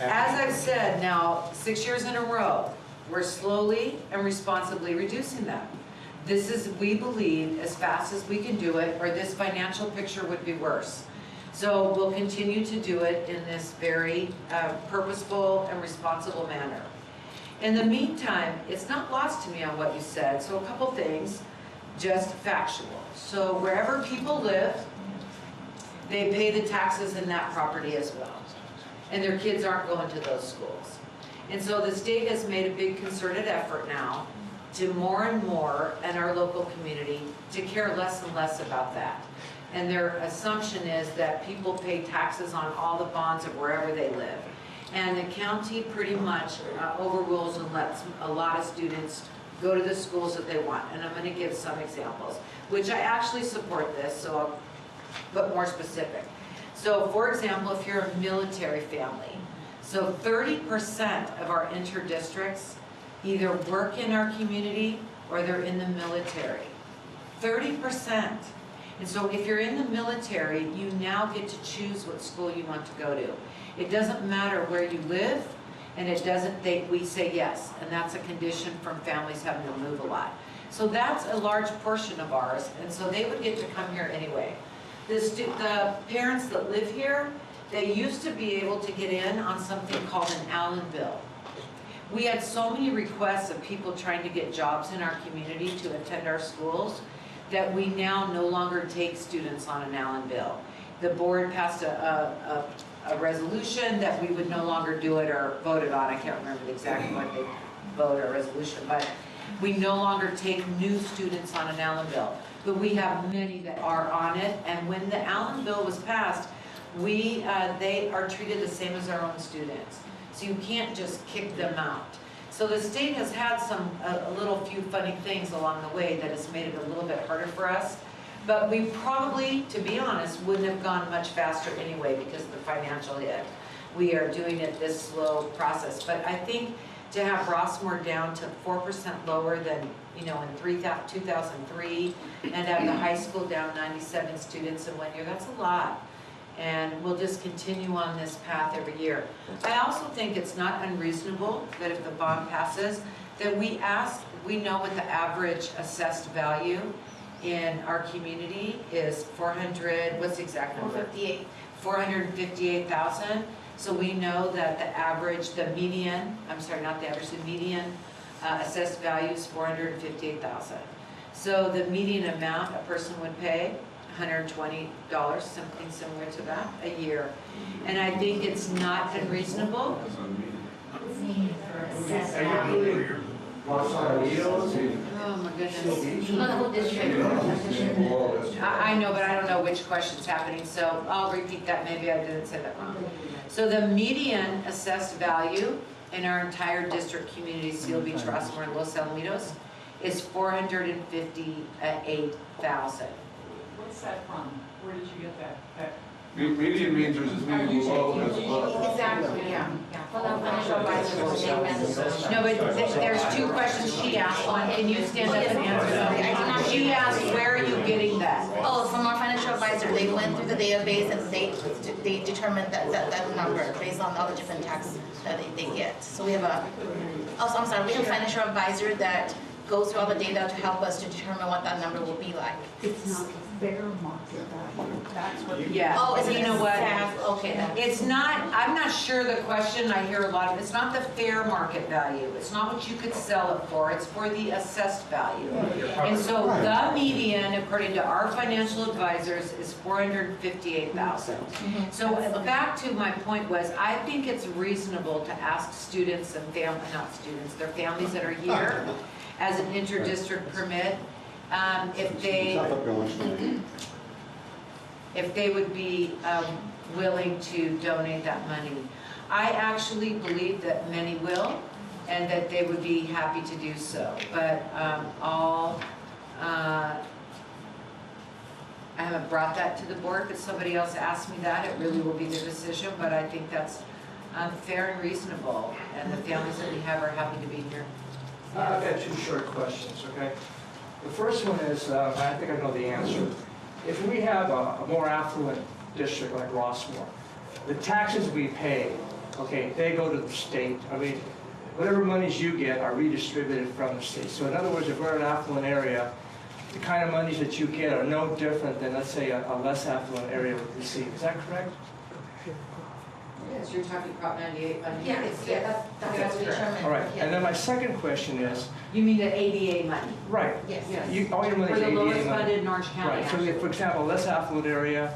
as I've said now, 6 years in a row, we're slowly and responsibly reducing them. This is, we believe, as fast as we can do it, or this financial picture would be worse. So we'll continue to do it in this very purposeful and responsible manner. In the meantime, it's not lost to me on what you said, so a couple things, just factual. So wherever people live, they pay the taxes in that property as well. And their kids aren't going to those schools. And so the state has made a big concerted effort now to more and more, and our local community, to care less and less about that. And their assumption is that people pay taxes on all the bonds of wherever they live. And the county pretty much overrules and lets a lot of students go to the schools that they want. And I'm going to give some examples, which I actually support this, so I'll put more specific. So for example, if you're a military family, so 30% of our interdistricts either work in our community or they're in the military. 30%. And so if you're in the military, you now get to choose what school you want to go to. It doesn't matter where you live, and it doesn't, we say yes, and that's a condition from families having to move a lot. So that's a large portion of ours, and so they would get to come here anyway. The parents that live here, they used to be able to get in on something called an Allen bill. We had so many requests of people trying to get jobs in our community to attend our schools that we now no longer take students on an Allen bill. The board passed a resolution that we would no longer do it or voted on. I can't remember exactly what they voted or resolution, but we no longer take new students on an Allen bill. But we have many that are on it, and when the Allen bill was passed, they are treated the same as our own students. So you can't just kick them out. So the state has had a little few funny things along the way that has made it a little bit harder for us. But we probably, to be honest, wouldn't have gone much faster anyway because of the financial hit. We are doing it this slow process. But I think to have Rossmore down to 4% lower than, in 2003, and have the high school down 97 students in 1 year, that's a lot. And we'll just continue on this path every year. I also think it's not unreasonable that if the bond passes, that we know what the average assessed value in our community is 400, what's the exact number? 458. 458,000. So we know that the median assessed value is 458,000. So the median amount a person would pay, $120, something similar to that, a year. And I think it's not unreasonable. Oh my goodness. Not the whole district. I know, but I don't know which question's happening, so I'll repeat that, maybe I didn't say that wrong. So the median assessed value in our entire district community, Seal Beach, Rossmore, and Los Alamitos, is 458,000. What's that from? Where did you get that? Median means there's as many below as above. Exactly, yeah. Well, our financial advisor was the main No, but there's two questions she asked. One, can you stand up and answer? She asked, where are you getting that? Oh, from our financial advisor, they went through the database and they determined that number based on all the different taxes that they get. So we have we have a financial advisor that goes through all the data to help us to determine what that number will be like. It's not fair market value. That's what. Yeah. Oh, is it you know what? Okay, then. It's not, I'm not sure the question, I hear a lot of, it's not the fair market value. It's not what you could sell it for, it's for the assessed value. And so the median, according to our financial advisors, is 458,000. So back to my point was, I think it's reasonable to ask students and not students, their families that are here as an inter-district permit, if they would be willing to donate that money. I actually believe that many will, and that they would be happy to do so. But I haven't brought that to the board, but somebody else asked me that. It really will be their decision, but I think that's fair and reasonable, and the families that we have are happy to be here. I've got two short questions, okay? The first one is, I think I know the answer. If we have a more affluent district like Rossmore, the taxes we pay, okay, they go to the state. I mean, whatever monies you get are redistributed from the state. So in other words, if we're in an affluent area, the kind of monies that you get are no different than, let's say, a less affluent area would receive. Is that correct? Yes, you're talking Prop 98 funding. That's determined. All right, and then my second question is... You mean the ADA money? Right. Yes. All your money is ADA money. For the lowest funded in Orange County, Right, so if, for example, a less affluent area,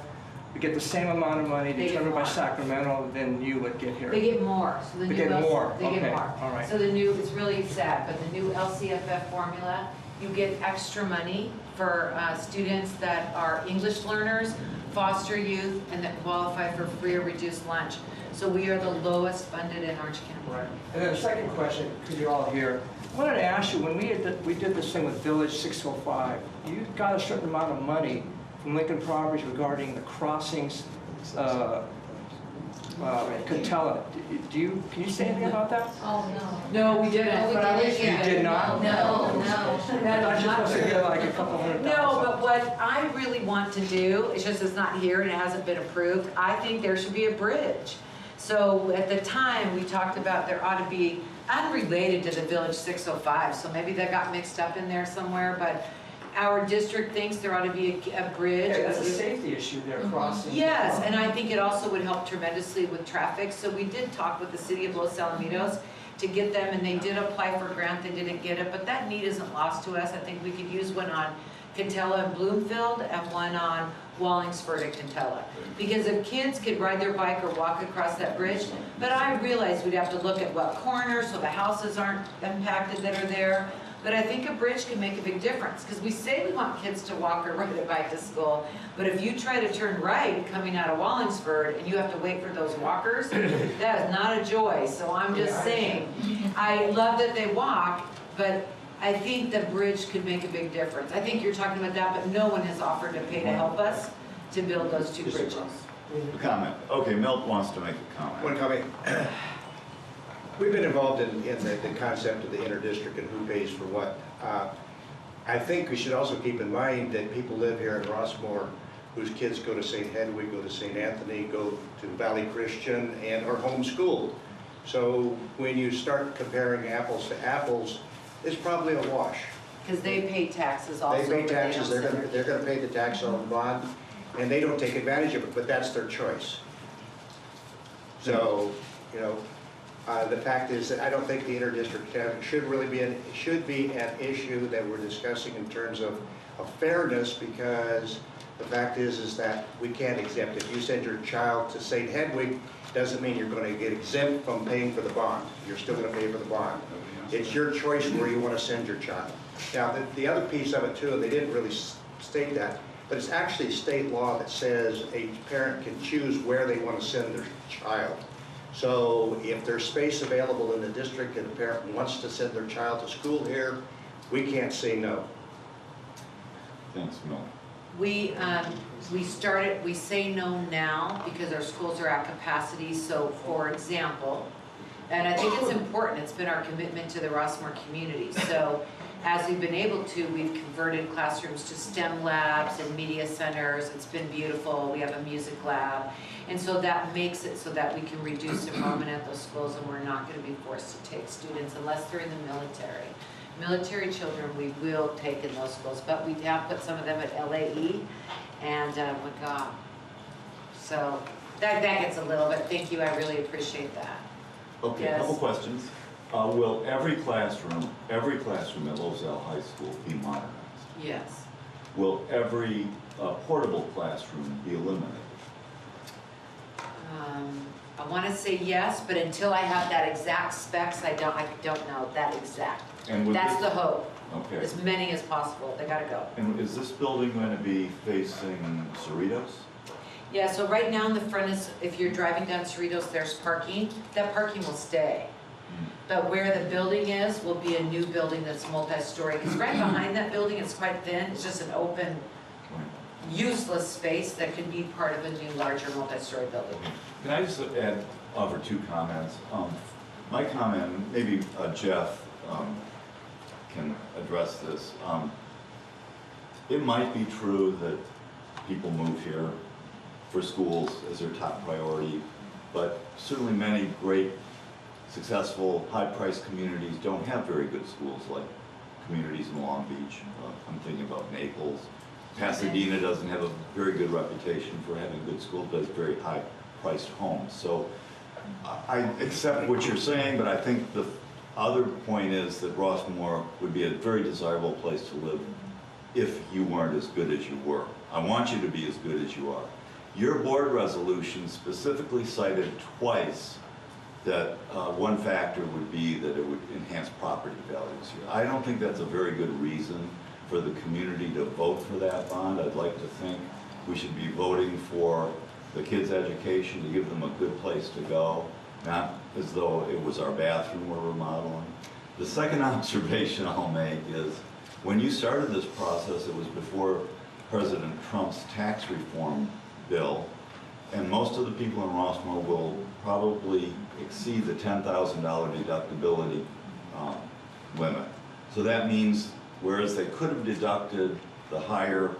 we get the same amount of money They get determined by more. Sacramento than you would get here. They get more. So the They new get more, They okay, get more. all right. So the new, it's really sad, but the new LCFF formula, you get extra money for students that are English learners, foster youth, and that qualify for free or reduced lunch. So we are the lowest funded in Orange County. Right. And then the second question, because you're all here, I wanted to ask you, when we did this thing with Village 605, you got a certain amount of money from Lincoln Properties regarding the crossings, Catella. Can you say anything about that? Oh, No, we didn't. No, we but I wish didn't. we You did not? no. That I is just not supposed to true. get like a couple $100,000. No, but what I really want to do, it's just it's not here and it hasn't been approved, I think there should be a bridge. So at the time, we talked about there ought to be, unrelated to the Village 605, so maybe that got mixed up in there somewhere, but our district thinks there ought to be a bridge. Yeah, that's a safety issue there, crossing. Yes, and I think it also would help tremendously with traffic. So we did talk with the city of Los Alamitos to get them, and they did apply for a grant, they didn't get it, but that need isn't lost to us. I think we could use one on Catella and Bloomfield and one on Wallingsford and Catella. Because if kids could ride their bike or walk across that bridge, but I realized we'd have to look at what corners so the houses aren't impacted that are there. But I think a bridge can make a big difference, because we say we want kids to walk or ride a bike to school, but if you try to turn right coming out of Wallingford and you have to wait for those walkers, that is not a joy. So I'm just saying, I love that they walk, but I think the bridge could make a big difference. I think you're talking about that, but no one has offered to pay to help us to build those two bridges. A comment. Okay, Milt wants to make a comment. One comment. We've been involved in the concept of the interdistrict and who pays for what. I think we should also keep in mind that people live here in Rossmore whose kids go to St. Hedwig, go to St. Anthony, go to Valley Christian, and are homeschooled. So when you start comparing apples to apples, it's probably a wash. Because they pay taxes also. They pay but taxes, don't they're send gonna pay the tax on the bond, and they don't take advantage of it, but that's their choice. So, you know, the fact is that I don't think the interdistrict should really be an issue that we're discussing in terms of fairness, because the fact is that we can't exempt. If you send your child to St. Hedwig, doesn't mean you're going to get exempt from paying for the bond. You're still going to pay for the bond. It's your choice where you want to send your child. Now, the other piece of it too, and they didn't really state that, but it's actually state law that says a parent can choose where they want to send their child. So if there's space available in the district and a parent wants to send their child to school here, we can't say no. Thanks, Milt. We say no now because our schools are at capacity. So for example, and I think it's important, it's been our commitment to the Rossmore community. So as we've been able to, we've converted classrooms to STEM labs and media centers. It's been beautiful. We have a music lab. And so that makes it so that we can reduce enrollment at those schools, and we're not going to be forced to take students unless they're in the military. Military children we will take in those schools, but we have put some of them at LAE and McGaw. So that gets a little bit, thank you, I really appreciate that. Okay, Yes. a couple questions. Will every classroom at Lozelle High School be modernized? Yes. Will every portable classroom be eliminated? I want to say yes, but until I have that exact specs, I don't know that exact. And That's this, the hope. okay. As many as possible. They gotta go. And is this building going to be facing Cerritos? Yeah, so right now in the front is, if you're driving down Cerritos, there's parking. That parking will stay. But where the building is will be a new building that's multi-story. Because right behind that building, it's quite thin. It's just an open, useless space that could be part of a new, larger multi-story building. Can I just offer two comments? My comment, maybe Jeff can address this. It might be true that people move here for schools as their top priority, but certainly many great, successful, high-priced communities don't have very good schools, like communities in Long Beach. I'm thinking about Naples. Pasadena doesn't have a very good reputation for having good schools, but it's very high-priced homes. So I accept what you're saying, but I think the other point is that Rossmore would be a very desirable place to live if you weren't as good as you were. I want you to be as good as you are. Your board resolution specifically cited twice that one factor would be that it would enhance property values here. I don't think that's a very good reason for the community to vote for that bond. I'd like to think we should be voting for the kids' education, to give them a good place to go, not as though it was our bathroom we're remodeling. The second observation I'll make is when you started this process, it was before President Trump's tax reform bill, and most of the people in Rossmore will probably exceed the $10,000 deductibility limit. So that means whereas they could have deducted the higher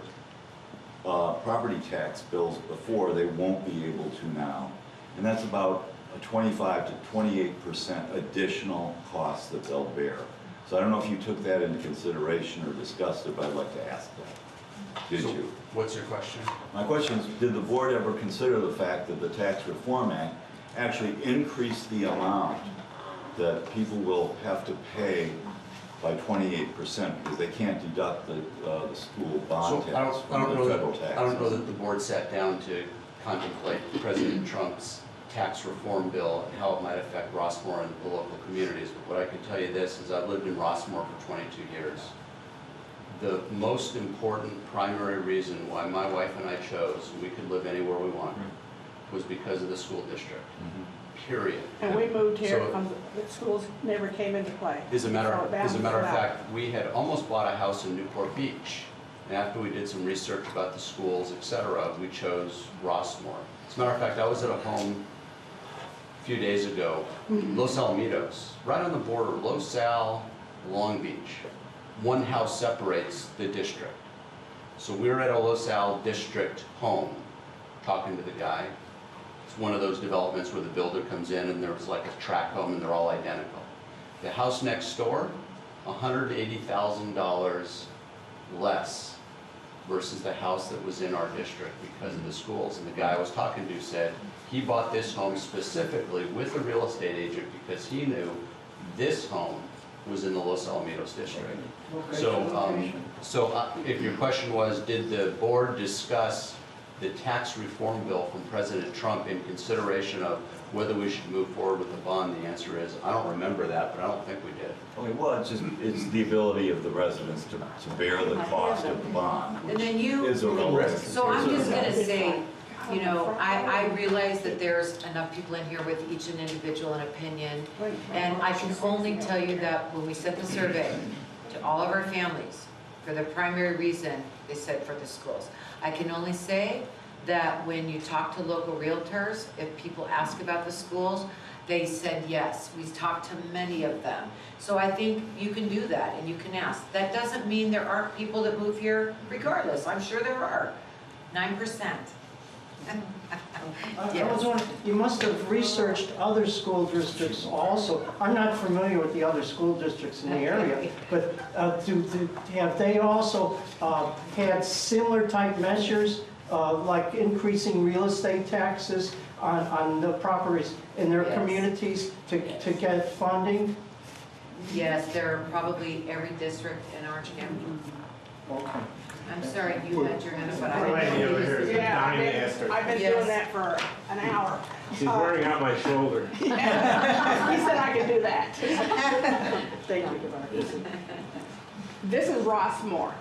property tax bills before, they won't be able to now. And that's about a 25 to 28% additional cost that they'll bear. So I don't know if you took that into consideration or discussed it, but I'd like to ask that. Did you? What's your question? My question is, did the board ever consider the fact that the Tax Reform Act actually increased the amount that people will have to pay by 28% because they can't deduct the school bond So tax from the federal tax? I don't know that the board sat down to contemplate President Trump's tax reform bill and how it might affect Rossmore and the local communities. But what I can tell you this is I've lived in Rossmore for 22 years. The most important primary reason why my wife and I chose we could live anywhere we want was because of the school district. Period. And we moved here, So- the schools never came into play. As a matter So that of was fact, we had almost bought a house in Newport Beach. And after we did some research about the schools, et cetera, we chose Rossmore. As a matter of fact, I was at a home a few days ago, Los Alamitos, right on the border, Los Al, Long Beach. One house separates the district. So we were at a Los Al district home, talking to the guy. It's one of those developments where the builder comes in and there's like a tract home and they're all identical. The house next door, $180,000 less versus the house that was in our district because of the schools. And the guy I was talking to said he bought this home specifically with a real estate agent because he knew this home was in the Los Alamitos district. So if your question was, did the board discuss the tax reform bill from President Trump in consideration of whether we should move forward with the bond? The answer is, I don't remember that, but I don't think we did. Okay, well, it's the ability of the residents to bear the cost of the bond. And then you, Is a real risk. so I'm just gonna say, you know, I realize that there's enough people in here with each an individual an opinion. And I can only tell you that when we sent the survey to all of our families, for the primary reason, they said for the schools. I can only say that when you talk to local realtors, if people ask about the schools, they said yes. We talked to many of them. So I think you can do that and you can ask. That doesn't mean there aren't people that move here regardless. I'm sure there are. 9%. I was wondering, you must have researched other school districts also. I'm not familiar with the other school districts in the area, but have they also had similar type measures, like increasing real estate taxes on the properties in their communities to get funding? Yes, there are probably every district in Orange County. Okay. I'm sorry, you had your hand up, but I Right didn't know over you here. was- Yeah, Donnie asked her. I've been Yes. doing that for an hour. She's wearing out my shoulder. He said I could do that. Thank you. This is Rossmore.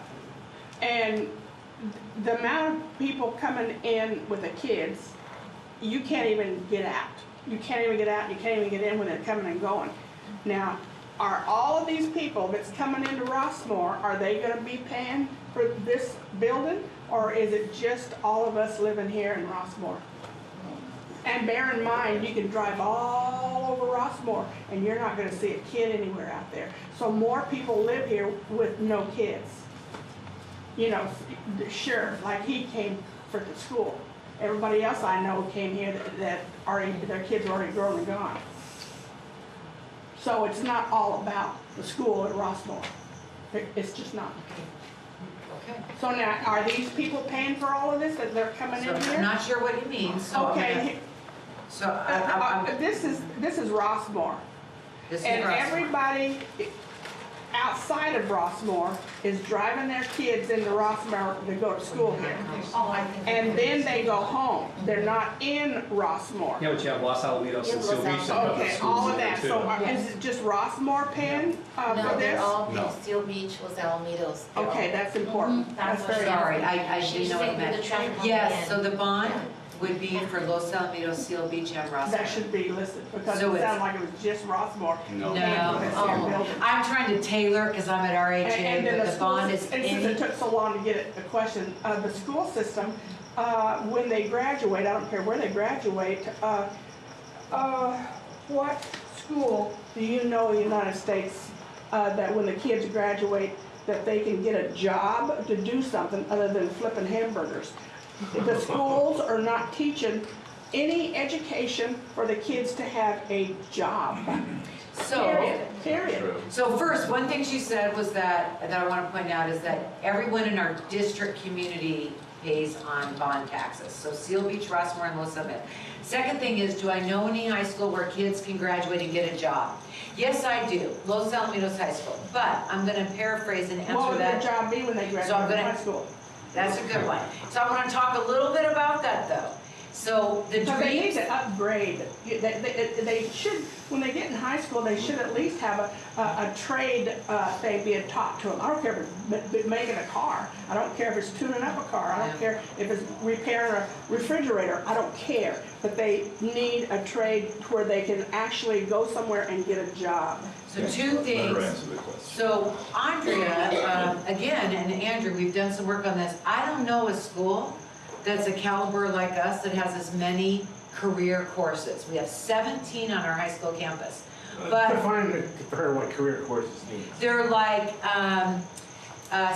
And the amount of people coming in with the kids, you can't even get out. You can't even get out, you can't even get in when they're coming and going. Now, are all of these people that's coming into Rossmore, are they gonna be paying for this building? Or is it just all of us living here in Rossmore? And bear in mind, you can drive all over Rossmore and you're not gonna see a kid anywhere out there. So more people live here with no kids. You know, sure, like he came for the school. Everybody else I know came here that already, their kids are already grown and gone. So it's not all about the school at Rossmore. It's just not. Okay. So now, are these people paying for all of this that they're coming So in here? I'm not sure what you mean, so. I'm Okay, gonna- So I'm, this is Rossmore. this is And Rossmore. everybody outside of Rossmore is driving their kids into Rossmore to go to school here. And then they go home. They're not in Rossmore. Yeah, but you have Los Alamitos and Seal Beach. that have Okay, schools all of in there, that. too. So is it just Rossmore paying No, for they're this? all No. paying Steel Beach, Los Alamitos. They're all- Okay, that's important. That's very Sorry, important. I didn't know what it meant. The traffic on the Yes, end. so the bond would be for Los Alamitos, Seal Beach, and Rossmore. That should be listed because So it it's- sounded like it was just Rossmore. No. No, This here oh, building. I'm trying to tailor, because I'm at And RHA, then but the school bond is system, and since any, it took so long to get a question, the school system, when they graduate, I don't care where they graduate, what school do you know in the United States that when the kids graduate, that they can get a job to do something other than flipping hamburgers? The schools are not teaching any education for the kids to have a job. so, Period. so first, one thing she said was that I want to point out is that everyone in our district community pays on bond taxes. So Seal Beach, Rossmore, and Los Alamitos. Second thing is, do I know any high school where kids can graduate and get a job? Yes, I do, Los Alamitos High School, but I'm gonna paraphrase and What answer would their that. job be when they So I'm graduate from gonna- high school? That's a good one. So I want to talk a little bit about that though. So the But they need dreams, to upgrade. They should, when they get in high school, they should at least have a trade thing being taught to them. I don't care if it's making a car. I don't care if it's tuning up a car. I don't care if it's repairing a refrigerator. I don't care. But they need a trade where they can actually go somewhere and get a job. so two things. Let her answer the question. So Andrea, again, and Andrew, we've done some work on this. I don't know a school that's a caliber like us that has as many career courses. We have 17 on our high school campus. But Compare what career courses mean. they're like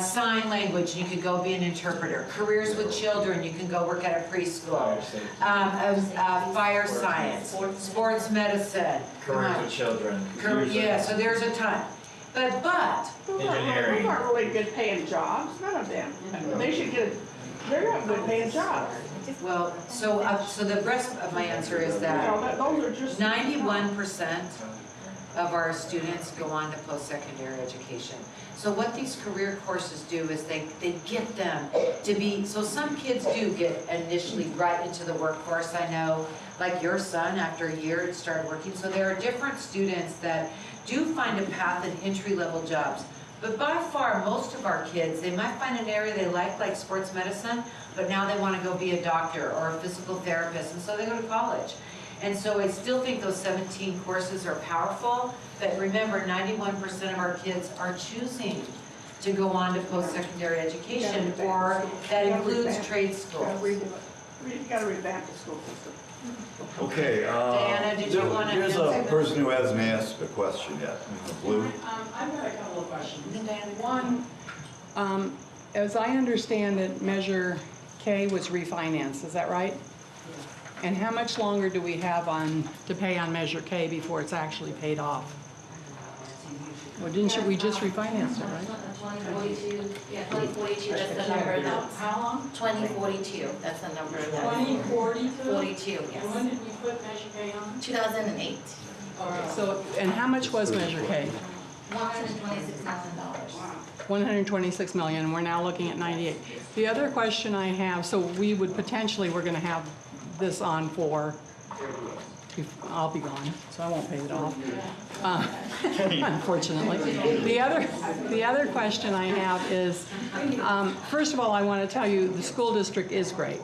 sign language, you could go be an interpreter. Careers with children, you can go work at a preschool. Fire science, sports medicine. Careers with children. Yeah, so there's a ton. But Engineering. Those aren't really good paying jobs, none of them. They should get, they're not good paying jobs. well, so the rest of my answer is that Those are just. 91% of our students go on to post-secondary education. So what these career courses do is they get them to be, so some kids do get initially right into the workforce. I know, like your son, after a year, started working. So there are different students that do find a path in entry-level jobs. But by far, most of our kids, they might find an area they like sports medicine, but now they want to go be a doctor or a physical therapist, and so they go to college. And so I still think those 17 courses are powerful, but remember, 91% of our kids are choosing to go on to post-secondary education, or that includes trade school. You gotta revamp the school system. Okay, Diana, did you want to here's answer a person who hasn't asked a question yet. Blue? I've got a couple of questions. One, as I understand it, Measure K was refinanced, is that right? And how much longer do we have to pay on Measure K before it's actually paid off? Well, we just refinanced it, right? 2042, yeah, 2042, that's the number that's. How long? 2042, that's the number that's. 2042? 42, yes. And when did we put Measure K on? 2008. So, and how much was Measure K? $126,000. 126 million, and we're now looking at 98. The other question I have, so we would potentially, we're gonna have this on for, I'll be gone, so I won't pay it off, unfortunately. The other question I have is, first of all, I want to tell you, the school district is great.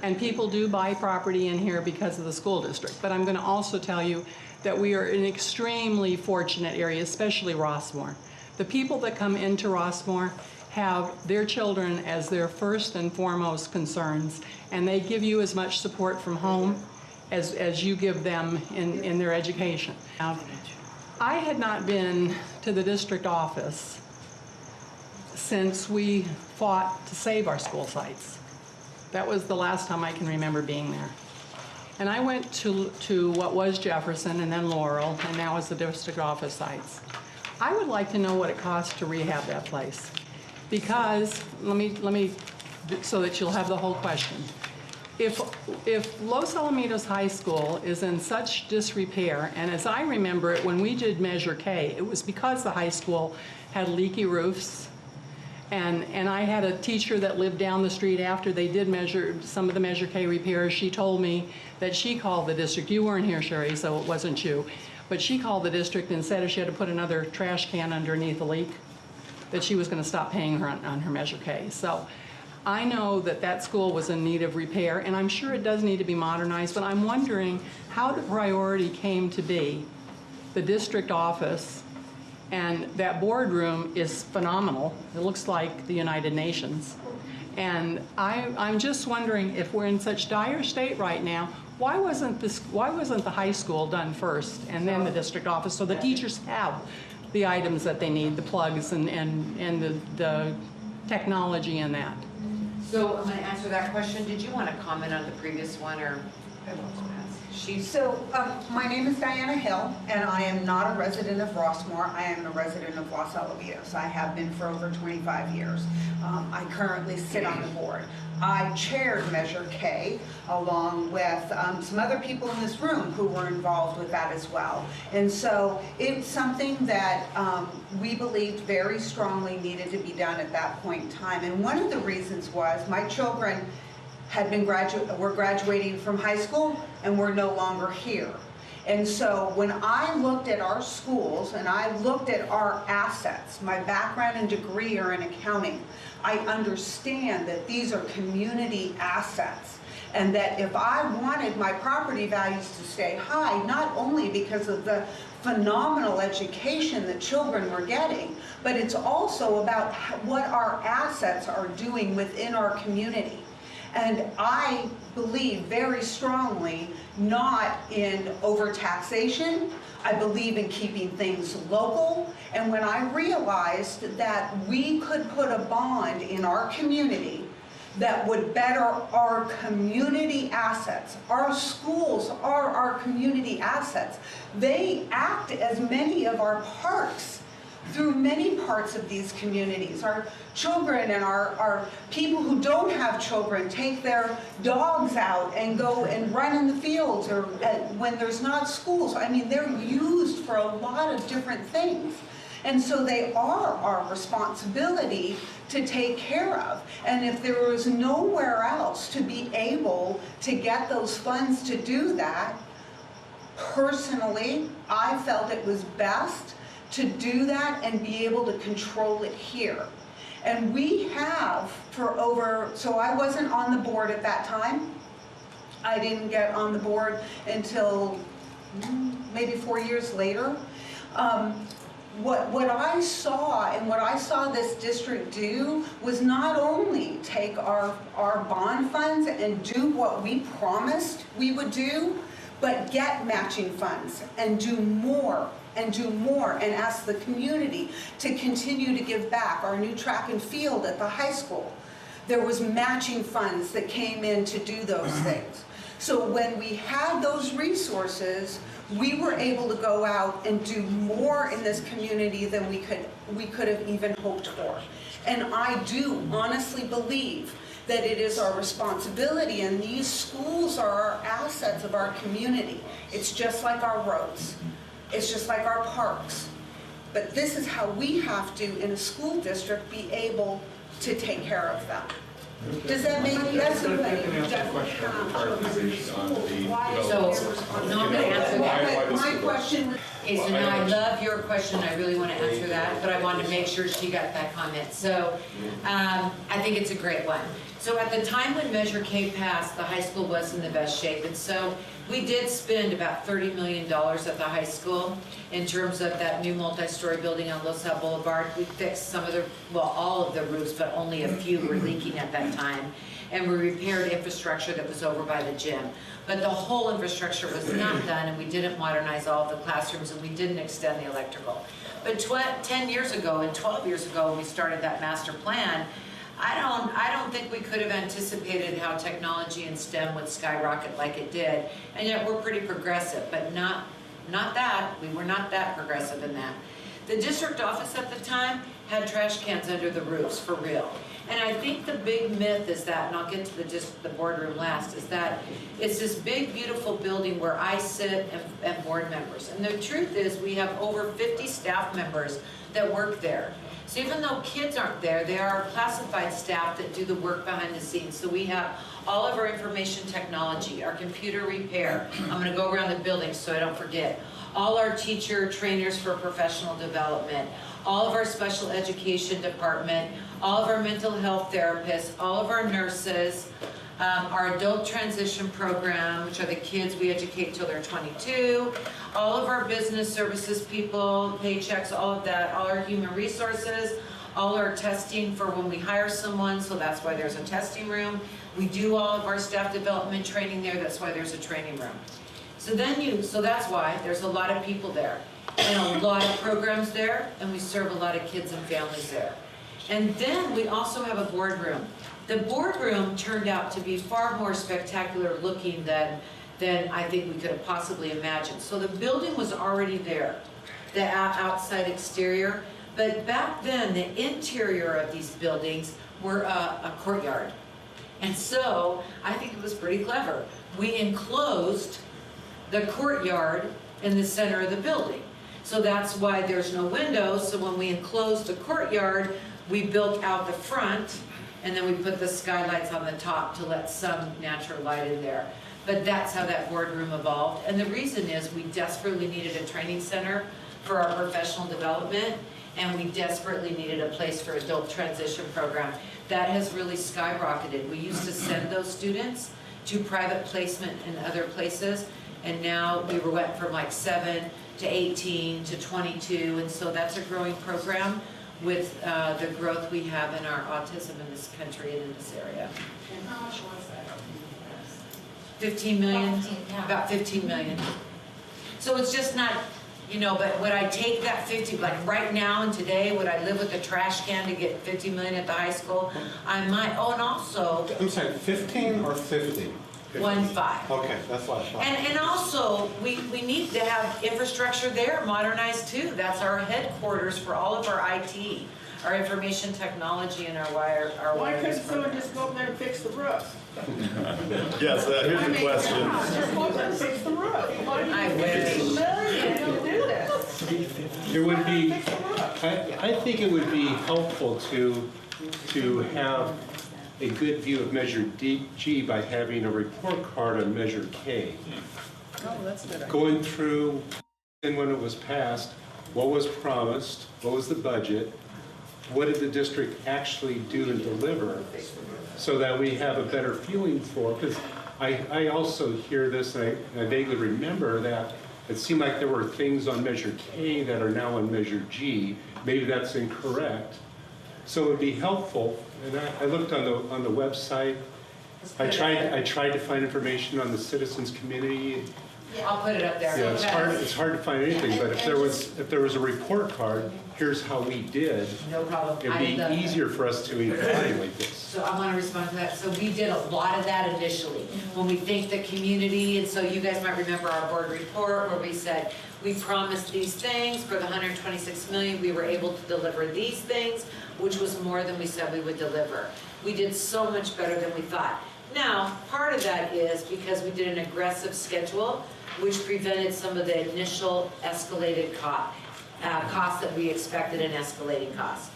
And people do buy property in here because of the school district. But I'm going to also tell you that we are in an extremely fortunate area, especially Rossmore. The people that come into Rossmore have their children as their first and foremost concerns, and they give you as much support from home as you give them in their education. I had not been to the district office since we fought to save our school sites. That was the last time I can remember being there. And I went to what was Jefferson and then Laurel, and now is the district office sites. I would like to know what it costs to rehab that place. Because, let me, so that you'll have the whole question. If Los Alamitos High School is in such disrepair, and as I remember it, when we did Measure K, it was because the high school had leaky roofs, and I had a teacher that lived down the street after they did some of the Measure K repairs. She told me that she called the district. You weren't here, Sherry, so it wasn't you. But she called the district and said if she had to put another trash can underneath the leak, that she was going to stop paying her on her Measure K. So I know that school was in need of repair, and I'm sure it does need to be modernized, but I'm wondering how the priority came to be the district office, and that boardroom is phenomenal. It looks like the United Nations. And I'm just wondering, if we're in such dire state right now, why wasn't the high school done first and then the district office, so the teachers have the items that they need, the plugs and the technology in that? So I'm going to answer that question. Did you want to comment on the previous one, or? My name is Diana Hill, and I am not a resident of Rossmore. I am a resident of Los Alamitos. I have been for over 25 years. I currently sit on the board. I chaired Measure K along with some other people in this room who were involved with that as well. And so it's something that we believed very strongly needed to be done at that point in time. And one of the reasons was my children were graduating from high school and were no longer here. And so when I looked at our schools and I looked at our assets, my background and degree are in accounting, I understand that these are community assets. And that if I wanted my property values to stay high, not only because of the phenomenal education that children were getting, but it's also about what our assets are doing within our community. And I believe very strongly not in overtaxation. I believe in keeping things local. And when I realized that we could put a bond in our community that would better our community assets. Our schools are our community assets. They act as many of our parks through many parts of these communities. Our children and our people who don't have children take their dogs out and go and run in the fields or when there's not schools. I mean, they're used for a lot of different things. And so they are our responsibility to take care of. And if there was nowhere else to be able to get those funds to do that, personally, I felt it was best to do that and be able to control it here. And we have for so I wasn't on the board at that time. I didn't get on the board until maybe 4 years later. What I saw and what I saw this district do was not only take our bond funds and do what we promised we would do, but get matching funds and do more and ask the community to continue to give back. Our new track and field at the high school, there was matching funds that came in to do those things. So when we had those resources, we were able to go out and do more in this community than we could have even hoped for. And I do honestly believe that it is our responsibility, and these schools are our assets of our community. It's just like our roads. It's just like our parks. But this is how we have to, in a school district, be able to take care of them. Does that make sense? So, no, I'm going to answer that. My question Okay, so now I love your question, I really want to answer that, but I wanted to make sure she got that comment. So I think it's a great one. So at the time when Measure K passed, the high school was in the best shape, and so we did spend about $30 million at the high school in terms of that new multi-story building on Los Al Boulevard. We fixed some of the, well, all of the roofs, but only a few were leaking at that time. And we repaired infrastructure that was over by the gym. But the whole infrastructure was not done, and we didn't modernize all of the classrooms, and we didn't extend the electrical. But 10 years ago and 12 years ago, when we started that master plan, I don't think we could have anticipated how technology and STEM would skyrocket like it did. And yet we're pretty progressive, but not that. We were not that progressive in that. The district office at the time had trash cans under the roofs, for real. And I think the big myth is that, and I'll get to the boardroom last, is that it's this big, beautiful building where I sit and board members. And the truth is we have over 50 staff members that work there. So even though kids aren't there, they are classified staff that do the work behind the scenes. So we have all of our information technology, our computer repair. I'm going to go around the building so I don't forget. All our teacher trainers for professional development, all of our special education department, all of our mental health therapists, all of our nurses, our adult transition program, which are the kids we educate till they're 22, all of our business services people, paychecks, all of that, all our human resources, all our testing for when we hire someone, so that's why there's a testing room. We do all of our staff development training there, that's why there's a training room. So that's why there's a lot of people there, and a lot of programs there, and we serve a lot of kids and families there. And then we also have a boardroom. The boardroom turned out to be far more spectacular looking than I think we could have possibly imagined. So the building was already there, the outside exterior, but back then the interior of these buildings were a courtyard. And so I think it was pretty clever. We enclosed the courtyard in the center of the building. So that's why there's no windows. So when we enclosed the courtyard, we built out the front and then we put the skylights on the top to let some natural light in there. But that's how that boardroom evolved. And the reason is we desperately needed a training center for our professional development, and we desperately needed a place for adult transition program. That has really skyrocketed. We used to send those students to private placement in other places, and now we went from like 7 to 18 to 22, and so that's a growing program with the growth we have in our autism in this country and in this area. And how much was that? 15 million, About 15, yeah. about 15 million. So it's just not, you know, but would I take that 50, like right now and today, would I live with a trash can to get 50 million at the high school? I might, oh, and also. I'm sorry, 15 or 50? 1.5. Okay, that's what I thought. And also, we need to have infrastructure there modernized too. That's our headquarters for all of our IT, our information technology and our Why wireless couldn't someone program. just go up there and fix the roof? Yes, here's the question. Just go up there and fix the roof. Why do you I need wish. 15 million to do this? It would be, Fix the roof. I think it would be helpful to have a good view of Measure G by having a report card on Measure K. Oh, that's good. Going through, and when it was passed, what was promised, what was the budget, what did the district actually do and deliver, so that we have a better feeling for, because I also hear this, and I vaguely remember that it seemed like there were things on Measure K that are now on Measure G. Maybe that's incorrect. So it would be helpful, and I looked on the website. I tried to find information on the citizens community. I'll put it up there. Yeah, it's hard to find anything, but if there was a report card, here's how we did. No problem. It'd be easier for us to evaluate this. So I want to respond to that. So we did a lot of that initially when we think the community, and so you guys might remember our board report where we said we promised these things for the 126 million. We were able to deliver these things, which was more than we said we would deliver. We did so much better than we thought. Now, part of that is because we did an aggressive schedule, which prevented some of the initial escalated costs that we expected and escalating costs.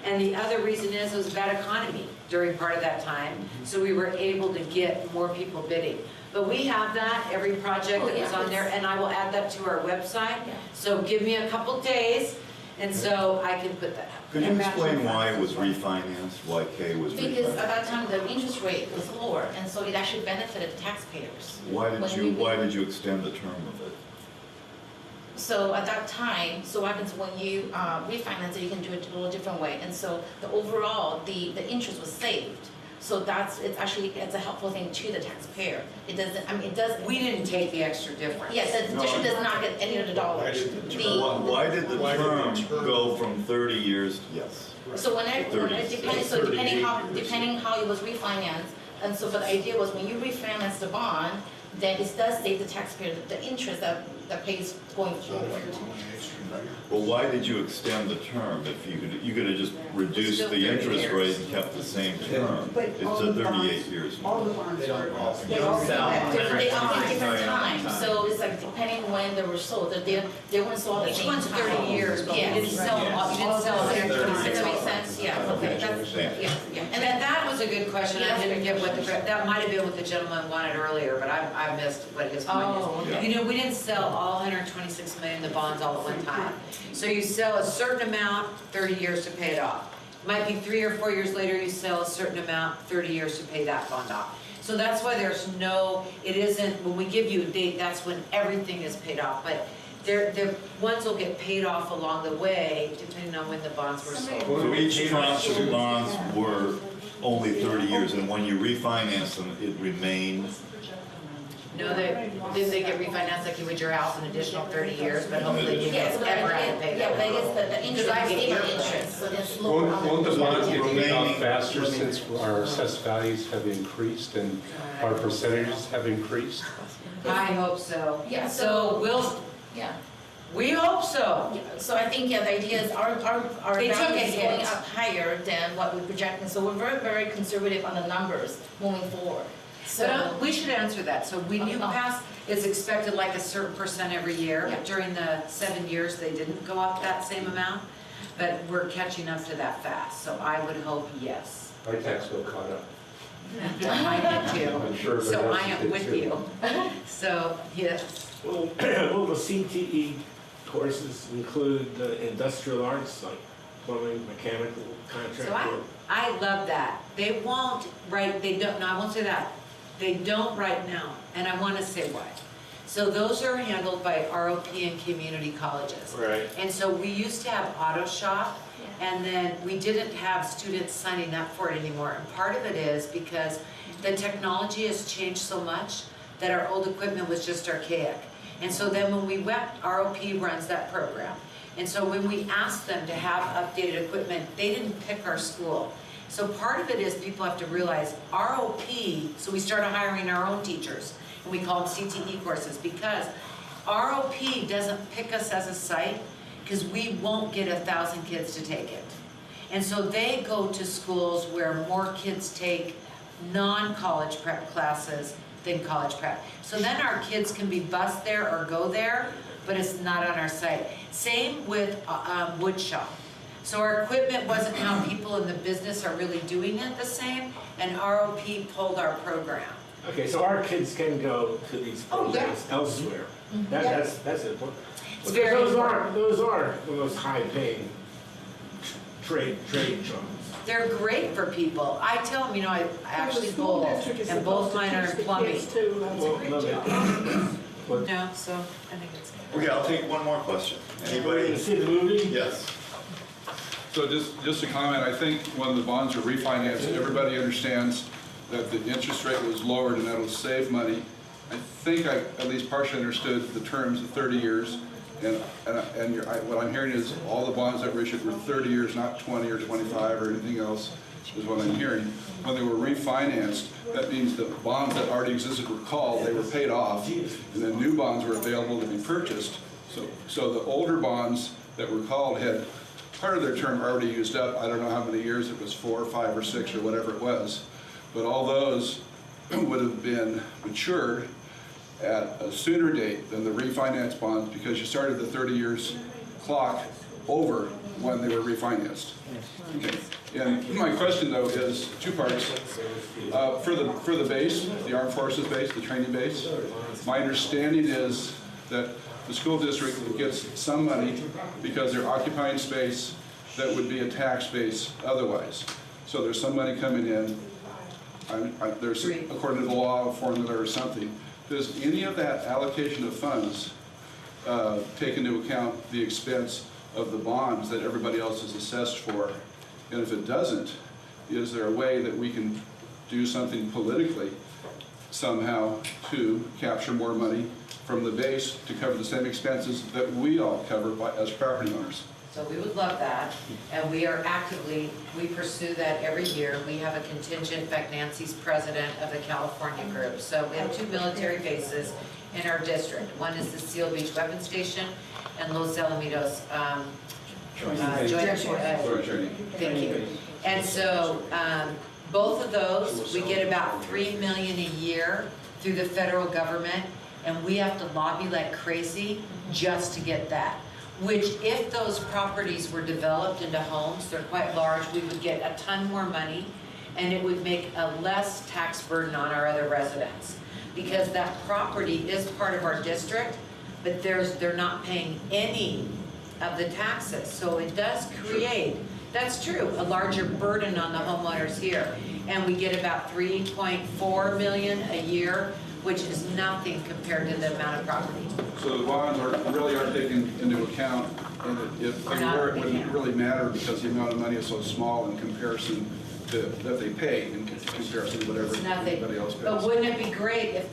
And the other reason is it was a bad economy during part of that time, so we were able to get more people bidding. But we have that, every project that was on there, and I will add that to our website. So give me a couple days, and so I can put that up. Could you explain why it was refinanced, why K was refinanced? Because at that time, the interest rate was lower, and so it actually benefited the taxpayers. Why did you extend the term of it? So at that time, so what happens when you refinance it, you can do it a little different way. And so the overall, the interest was saved. So it's a helpful thing to the taxpayer. It doesn't, I mean, it does. We didn't take the extra difference. Yes, the district does not get any of the dollars. Why did the term go from 30 years, yes? So depending how it was refinanced, and so but the idea was when you refinance the bond, then it does save the taxpayer the interest that pays going forward. Well, why did you extend the term? If you could have just reduced the interest rate and kept the same term. It's a 38 years. All the bonds They don't all They all at different times, so it's like depending when they were sold, they weren't sold at the Each same one's time. 30 years, but we Yes. didn't sell, we didn't sell 126. Does that make sense? Yeah, okay, that's, yeah. And then that was a good question. I didn't get what that might have been what the gentleman wanted earlier, but I missed what his point is. okay. You know, we didn't sell all 126 million of the bonds all at one time. So you sell a certain amount, 30 years to pay it off. Might be 3 or 4 years later, you sell a certain amount, 30 years to pay that bond off. So that's why it isn't, when we give you a date, that's when everything is paid off. But the ones will get paid off along the way, depending on when the bonds were sold. So each tranche of bonds were only 30 years, and when you refinance them, it remained. No, did they get refinanced like you would your house an additional 30 years, but hopefully you Yes, guys but ever have to pay that. I guess the interest, Because I get stable your interest, so it's lower. Won't the bonds get paid off Remaining- faster since our assessed values have increased and our percentages have increased? I hope so. Yeah, So Yeah. we hope so. So I think, the idea is our They took value a is hit. going up higher than what we're projecting, so we're very, very conservative on the numbers moving forward. So, But we should answer that. So when you pass, it's expected like a certain percent every year. Yeah. During the 7 years, they didn't go up that same amount. But we're catching up to that fast, so I would hope yes. My tax bill caught up. I did too. I'm sure So everybody I else am did with too. you. So, yes. Will the CTE courses include industrial arts, like plumbing, mechanical, So contract work? I love that. They won't they don't, no, I won't say that. They don't right now, and I want to say why. So those are handled by ROP and community colleges. Right. And so we used to have auto shop, and then we didn't have students signing up for it anymore. And part of it is because the technology has changed so much that our old equipment was just archaic. And so then when we went, ROP runs that program. And so when we asked them to have updated equipment, they didn't pick our school. So part of it is people have to realize ROP, so we started hiring our own teachers, and we call them CTE courses, because ROP doesn't pick us as a site, because we won't get 1,000 kids to take it. And so they go to schools where more kids take non-college prep classes than college prep. So then our kids can be bused there or go there, but it's not on our site. Same with wood shop. So our equipment wasn't how people in the business are really doing it the same, and ROP pulled our program. Okay, so our kids can go to these programs elsewhere. That's important. It's very important. Those are the most high-paying trade jobs. They're great for people. I tell them, I actually bowl, and both mine are in plumbing. That's a great job. No, so I think it's good. Okay, I'll take one more question. Anybody? See the movie? Yes. So just a comment, I think when the bonds are refinanced, everybody understands that the interest rate was lowered and that'll save money. I think I at least partially understood the terms of 30 years. And what I'm hearing is all the bonds that were issued were 30 years, not 20 or 25 or anything else, is what I'm hearing. When they were refinanced, that means the bonds that already existed were called, they were paid off, and then new bonds were available to be purchased. So the older bonds that were called had part of their term already used up. I don't know how many years, it was 4 or 5 or 6 or whatever it was. But all those would have been matured at a sooner date than the refinance bonds, because you started the 30 years clock over when they were refinanced. Okay. And my question though is two parts. For the base, the Armed Forces base, the training base, my understanding is that the school district gets some money because they're occupying space that would be a tax base otherwise. So there's some money coming in. There's, according to the law, a formula or something. Does any of that allocation of funds take into account the expense of the bonds that everybody else is assessed for? And if it doesn't, is there a way that we can do something politically somehow to capture more money from the base to cover the same expenses that we all cover as property owners? So we would love that, and we pursue that every year. We have a contingent, in fact, Nancy's president of the California group. So we have 2 military bases in our district. One is the Seal Beach Weapons Station and Los Alamitos Joint Training. Thank you. And so both of those, we get about $3 million a year through the federal government, and we have to lobby like crazy just to get that. Which, if those properties were developed into homes, they're quite large, we would get a ton more money, and it would make a less tax burden on our other residents. Because that property is part of our district, but they're not paying any of the taxes. So it does create, that's true, a larger burden on the homeowners here. And we get about $3.4 million a year, which is nothing compared to the amount of property. So the bonds really aren't taken into account, and if they were, it wouldn't really matter because the amount of money is so small in comparison to that they pay in comparison to whatever anybody else pays. But wouldn't it be great if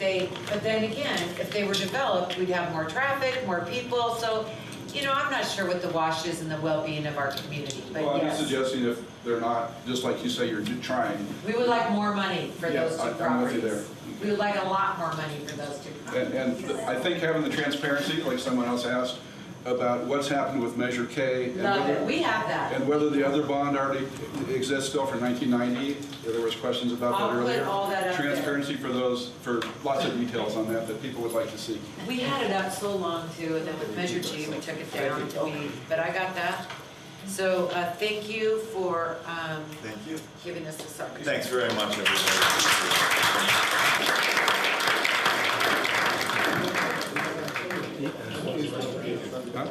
but then again, if they were developed, we'd have more traffic, more people, so, I'm not sure what the wash is in the well-being of our community, but well, I'm yes. just suggesting if they're not, just like you say, you're trying. We would like more money for those 2 properties. I'm with you there. We would like a lot more money for those 2 properties. And I think having the transparency, like someone else asked, about what's happened with Measure K. And Love it. We have that. And whether the other bond already exists still from 1990. There was questions about that earlier. I'll put all that up there. Transparency for lots of details on that people would like to see. We had it up so long too, and then with Measure G, we took it down to me, but I got that. So thank you for Thank you. giving us this opportunity. Thanks very much, everybody. Huh?